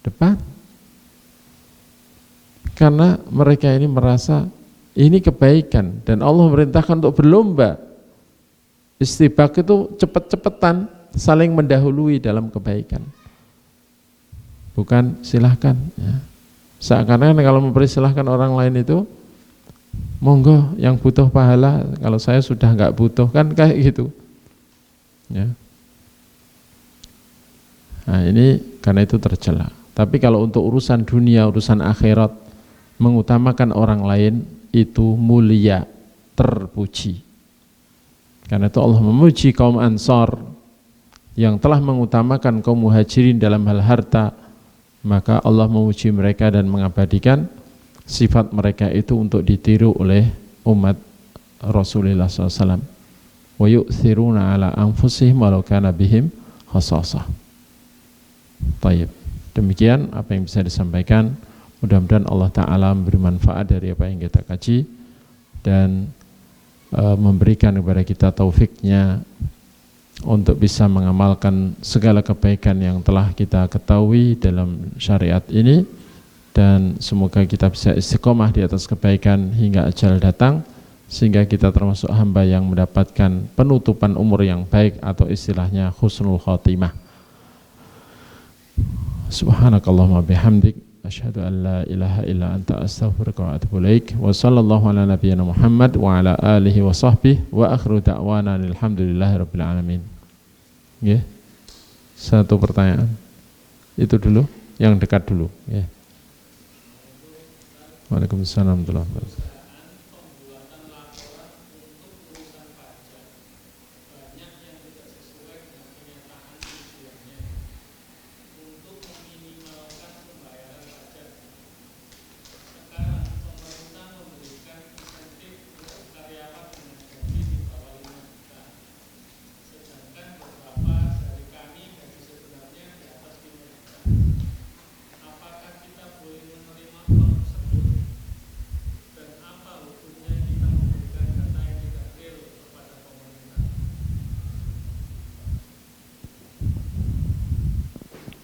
depan. Karena mereka ini merasa ini kebaikan dan Allah memerintahkan untuk berlomba. Istibak itu cepet-cepetan, saling mendahului dalam kebaikan. Bukan silahkan ya. Seakan-akan kalau mempersilahkan orang lain itu monggo yang butuh pahala, kalau saya sudah enggak butuh, kan kayak gitu ya. Nah ini karena itu tercela. Tapi kalau untuk urusan dunia, urusan akhirat, mengutamakan orang lain itu mulia, terpuji. Karena itu Allah memuji kaum Ansar yang telah mengutamakan kaum Muhajirin dalam hal harta, maka Allah memuji mereka dan mengabadikan sifat mereka itu untuk ditiru oleh umat Rasulullah SAW. Wa yu'thiruna ala anfusihim walau kana bihim khasasah. Baik, demikian apa yang bisa disampaikan. Mudah-mudahan Allah Ta'ala memberi manfaat dari apa yang kita kaji dan memberikan kepada kita taufiknya untuk bisa mengamalkan segala kebaikan yang telah kita ketahui dalam syariat ini, dan semoga kita bisa istiqomah di atas kebaikan hingga ajal datang, sehingga kita termasuk hamba yang mendapatkan penutupan umur yang baik atau istilahnya husnul khotimah. Subhanakallahumma bihamdik, asyhadu an la ilaha illa anta astaghfiruka wa atubu ilaik. Wa sallallahu ala nabiyyina Muhammad wa ala alihi wa sahbihi wa akhiru da'wana alhamdulillahi rabbil alamin. Nggih. Satu pertanyaan. Itu dulu, yang dekat dulu, nggih. Waalaikumsalam warahmatullahi wabarakatuh.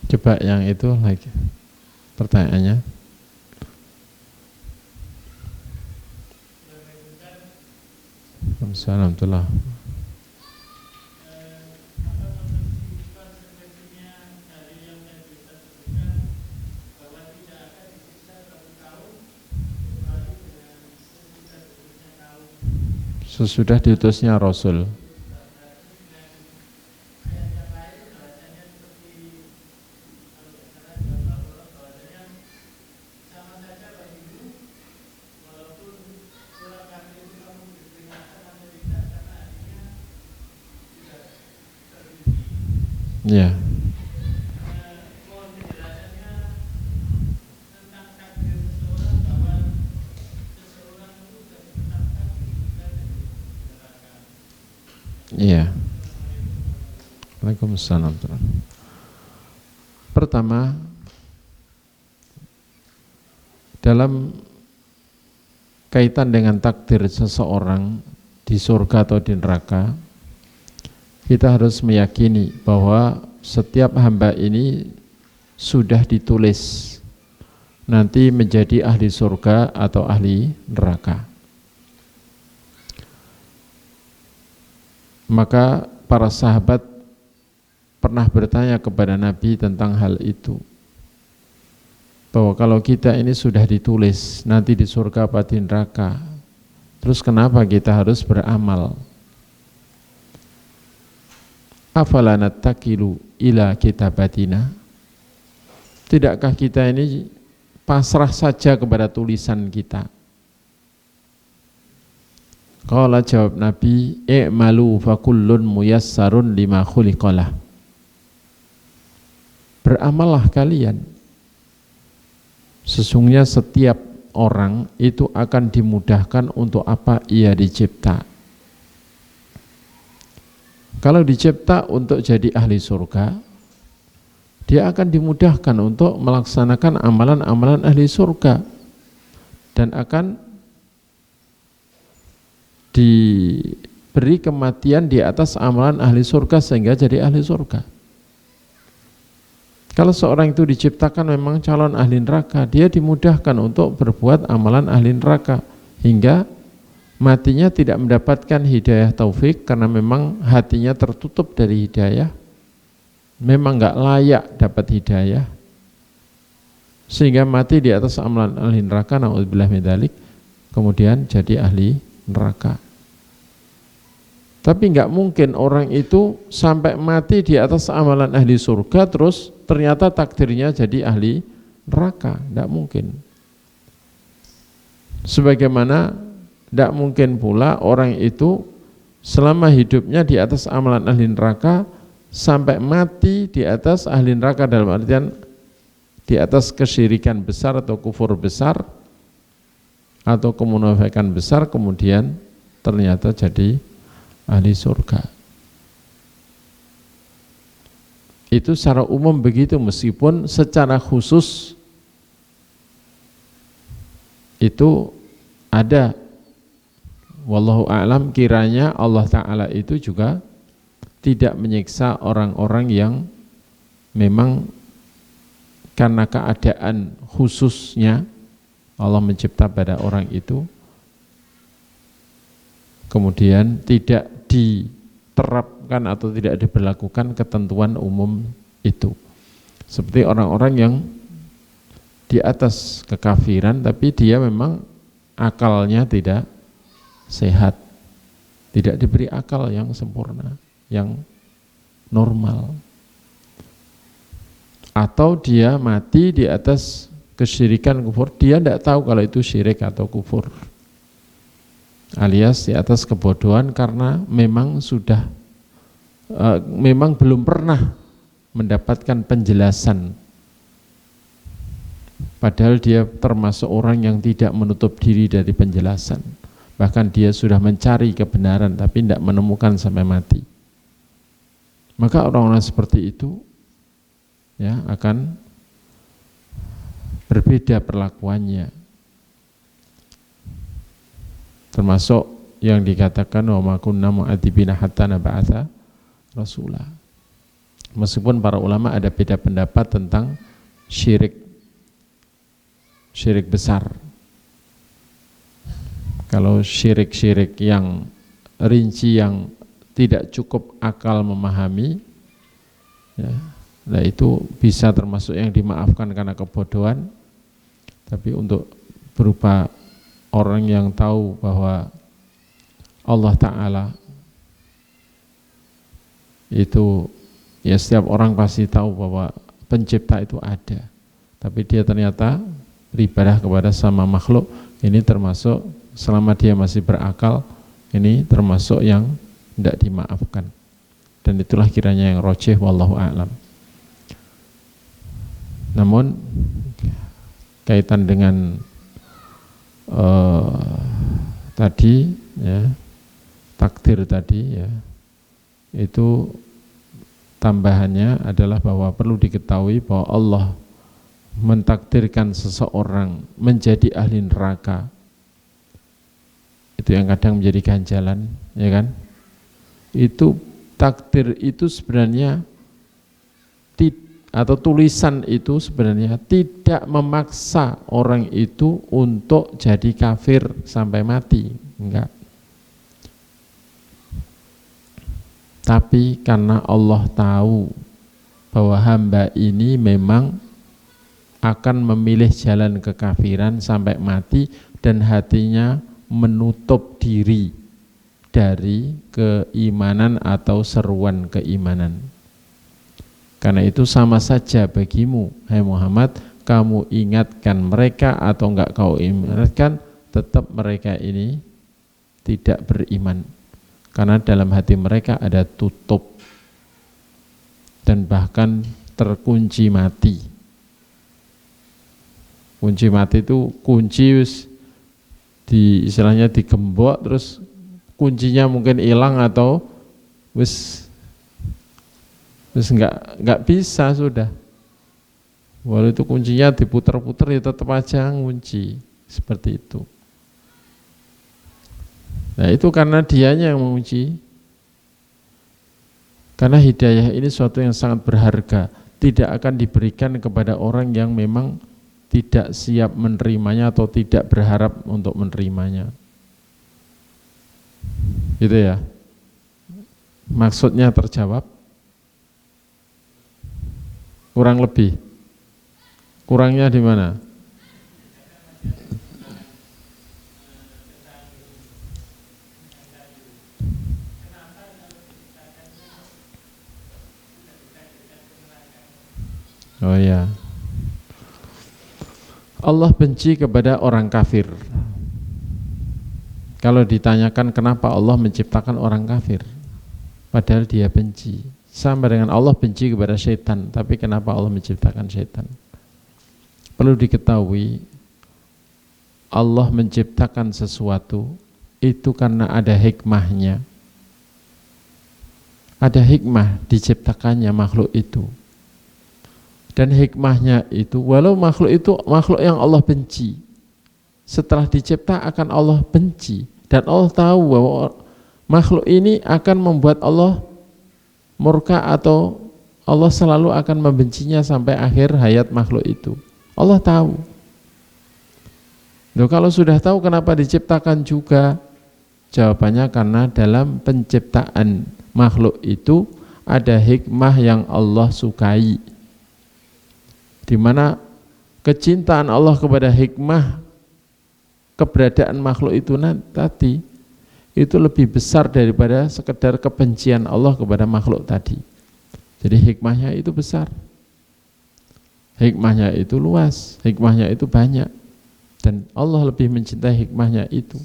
Coba yang itu lagi pertanyaannya. Assalamualaikum. Sesudah diutusnya Rasul. Ya. Iya. Waalaikumsalam. Pertama, dalam kaitan dengan takdir seseorang di surga atau di neraka, kita harus meyakini bahwa setiap hamba ini sudah ditulis nanti menjadi ahli surga atau ahli neraka. Maka para sahabat pernah bertanya kepada Nabi tentang hal itu, bahwa kalau kita ini sudah ditulis nanti di surga atau di neraka, terus kenapa kita harus beramal? Afala nattakilu ila kitabatina? Tidakkah kita ini pasrah saja kepada tulisan kita? Qala, jawab Nabi, i'malu fa kullun muyassarun lima khuliqalah. Beramallah kalian, sesungguhnya setiap orang itu akan dimudahkan untuk apa ia dicipta. Kalau dicipta untuk jadi ahli surga, dia akan dimudahkan untuk melaksanakan amalan-amalan ahli surga dan akan diberi kematian di atas amalan ahli surga sehingga jadi ahli surga. Kalau seorang itu diciptakan memang calon ahli neraka, dia dimudahkan untuk berbuat amalan ahli neraka hingga matinya tidak mendapatkan hidayah taufik karena memang hatinya tertutup dari hidayah, memang enggak layak dapat hidayah, sehingga mati di atas amalan ahli neraka, na'udzubillah min dzalik, kemudian jadi ahli neraka. Tapi enggak mungkin orang itu sampai mati di atas amalan ahli surga terus ternyata takdirnya jadi ahli neraka, enggak mungkin. Sebagaimana tidak mungkin pula orang itu selama hidupnya di atas amalan ahli neraka sampai mati di atas ahli neraka, dalam artian di atas kesyirikan besar atau kufur besar atau kemunafikan besar, kemudian ternyata jadi ahli surga. Itu secara umum begitu, meskipun secara khusus itu ada, wallahu a'lam, kiranya Allah Ta'ala itu juga tidak menyiksa orang-orang yang memang karena keadaan khususnya Allah mencipta pada orang itu kemudian tidak diterapkan atau tidak diberlakukan ketentuan umum itu, seperti orang-orang yang di atas kekafiran tapi dia memang akalnya tidak sehat, tidak diberi akal yang sempurna, yang normal, atau dia mati di atas kesyirikan kufur, dia tidak tahu kalau itu syirik atau kufur, alias di atas kebodohan karena memang sudah memang belum pernah mendapatkan penjelasan, padahal dia termasuk orang yang tidak menutup diri dari penjelasan. Bahkan dia sudah mencari kebenaran tapi tidak menemukan sampai mati. Maka orang-orang seperti itu ya akan berbeda perlakuannya. Termasuk yang dikatakan wa ma kunna mu'adzibina hatta nab'atsa rasula. Meskipun para ulama ada beda pendapat tentang syirik besar. Kalau syirik-syirik yang rinci yang tidak cukup akal memahami, ya, nah itu bisa termasuk yang dimaafkan karena kebodohan. Tapi untuk berupa orang yang tahu bahwa Allah Ta'ala itu, ya setiap orang pasti tahu bahwa pencipta itu ada, tapi dia ternyata beribadah kepada sama makhluk, ini termasuk selama dia masih berakal, ini termasuk yang tidak dimaafkan. Dan itulah kiranya yang rojih, wallahu a'lam. Namun kaitan dengan tadi ya, takdir tadi ya, itu tambahannya adalah bahwa perlu diketahui bahwa Allah mentakdirkan seseorang menjadi ahli neraka, itu yang kadang menjadi ganjalan, ya kan? Itu takdir itu sebenarnya atau tulisan itu sebenarnya tidak memaksa orang itu untuk jadi kafir sampai mati, enggak. Tapi karena Allah tahu bahwa hamba ini memang akan memilih jalan kekafiran sampai mati dan hatinya menutup diri dari keimanan atau seruan keimanan. Karena itu sama saja bagimu, hai Muhammad, kamu ingatkan mereka atau enggak kau ingatkan, tetap mereka ini tidak beriman. Karena dalam hati mereka ada tutup dan bahkan terkunci mati. Kunci mati itu kunci istilahnya digembok terus kuncinya mungkin hilang atau terus nggak bisa sudah. Walau itu kuncinya diputar-putar ya tetap aja ngunci seperti itu. Nah itu karena dianya yang mengunci. Karena hidayah ini suatu yang sangat berharga, tidak akan diberikan kepada orang yang memang tidak siap menerimanya atau tidak berharap untuk menerimanya. Gitu ya. Maksudnya terjawab? Kurang lebih. Kurangnya di mana? Oh ya. Allah benci kepada orang kafir. Kalau ditanyakan kenapa Allah menciptakan orang kafir, padahal dia benci. Sama dengan Allah benci kepada syaitan, tapi kenapa Allah menciptakan syaitan? Perlu diketahui, Allah menciptakan sesuatu itu karena ada hikmahnya. Ada hikmah diciptakannya makhluk itu. Dan hikmahnya itu, walau makhluk itu makhluk yang Allah benci, setelah dicipta akan Allah benci. Dan Allah tahu bahwa makhluk ini akan membuat Allah murka atau Allah selalu akan membencinya sampai akhir hayat makhluk itu. Allah tahu. Loh, kalau sudah tahu kenapa diciptakan juga? Jawabannya karena dalam penciptaan makhluk itu ada hikmah yang Allah sukai. Di mana kecintaan Allah kepada hikmah keberadaan makhluk itu tadi itu lebih besar daripada sekedar kebencian Allah kepada makhluk tadi. Jadi hikmahnya itu besar, hikmahnya itu luas, hikmahnya itu banyak, dan Allah lebih mencintai hikmahnya itu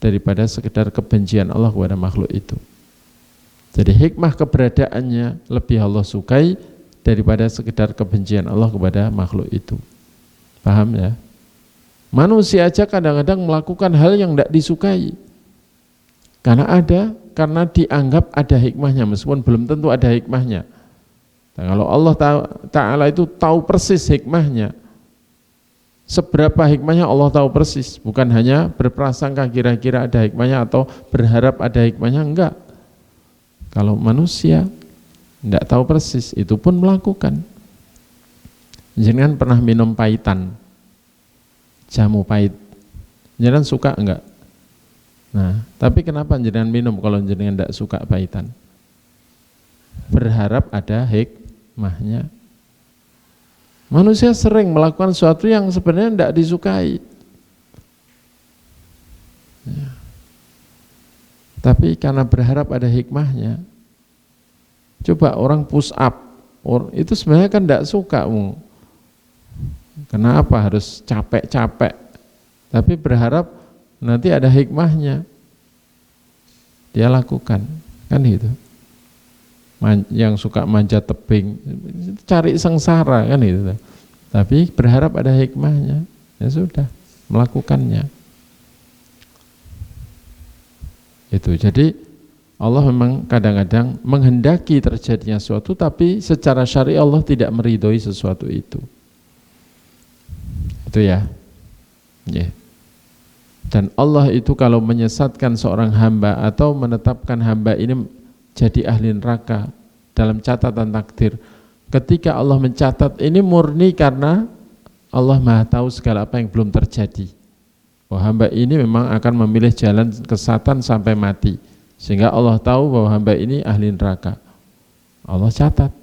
daripada sekedar kebencian Allah kepada makhluk itu. Jadi hikmah keberadaannya lebih Allah sukai daripada sekedar kebencian Allah kepada makhluk itu. Paham ya? Manusia aja kadang-kadang melakukan hal yang tidak disukai. Karena dianggap ada hikmahnya, meskipun belum tentu ada hikmahnya. Nah, kalau Allah Ta'ala itu tahu persis hikmahnya, seberapa hikmahnya Allah tahu persis, bukan hanya berprasangka kira-kira ada hikmahnya atau berharap ada hikmahnya, enggak. Kalau manusia enggak tahu persis, itu pun melakukan. Jenengan pernah minum pahitan, jamu pahit, jenengan suka enggak? Nah, tapi kenapa jenengan minum kalau jenengan tidak suka pahitan? Berharap ada hikmahnya. Manusia sering melakukan sesuatu yang sebenarnya tidak disukai. Ya. Tapi karena berharap ada hikmahnya. Coba orang push up, itu sebenarnya kan tidak suka. Kenapa harus capek-capek? Tapi berharap nanti ada hikmahnya, dia lakukan, kan gitu. Yang suka manjat tebing, cari sengsara, kan gitu. Tapi berharap ada hikmahnya, ya sudah, melakukannya. Itu. Jadi Allah memang kadang-kadang menghendaki terjadinya sesuatu, tapi secara syar'i Allah tidak meridhoi sesuatu itu. Itu ya. Yeah. Dan Allah itu kalau menyesatkan seorang hamba atau menetapkan hamba ini jadi ahli neraka dalam catatan takdir. Ketika Allah mencatat, ini murni karena Allah Maha tahu segala apa yang belum terjadi. Oh, hamba ini memang akan memilih jalan kesesatan sampai mati, sehingga Allah tahu bahwa hamba ini ahli neraka. Allah catat.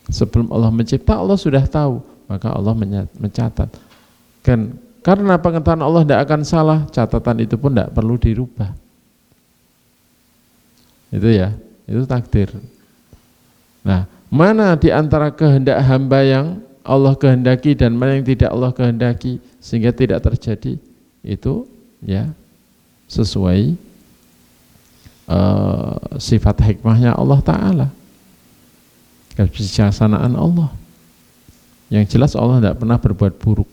Sebelum Allah mencipta, Allah sudah tahu, maka Allah mencatat. Karena pengetahuan Allah tidak akan salah, catatan itu pun tidak perlu dirubah. Itu ya, itu takdir. Nah, mana di antara kehendak hamba yang Allah kehendaki dan mana yang tidak Allah kehendaki sehingga tidak terjadi, itu ya sesuai sifat hikmahnya Allah Ta'ala, kebijaksanaan Allah. Yang jelas Allah tidak pernah berbuat buruk.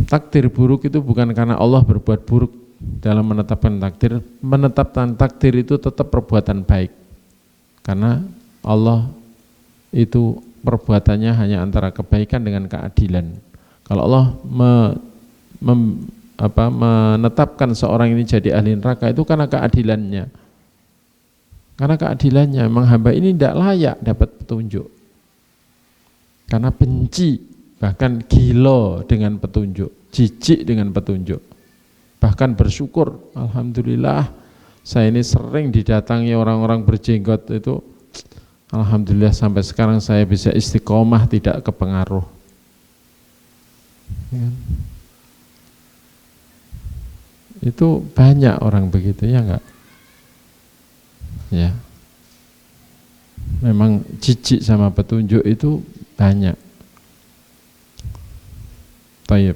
Takdir buruk itu bukan karena Allah berbuat buruk dalam menetapkan takdir. Menetapkan takdir itu tetap perbuatan baik, karena Allah itu perbuatannya hanya antara kebaikan dengan keadilan. Kalau Allah menetapkan seorang ini jadi ahli neraka, itu karena keadilannya. Karena keadilannya, memang hamba ini tidak layak dapat petunjuk. Karena benci, bahkan gila dengan petunjuk, jijik dengan petunjuk. Bahkan bersyukur, alhamdulillah saya ini sering didatangi orang-orang berjenggot itu, alhamdulillah sampai sekarang saya bisa istiqomah, tidak kepengaruh. Itu banyak orang begitu, ya enggak? Ya, memang jijik sama petunjuk itu banyak. Taib.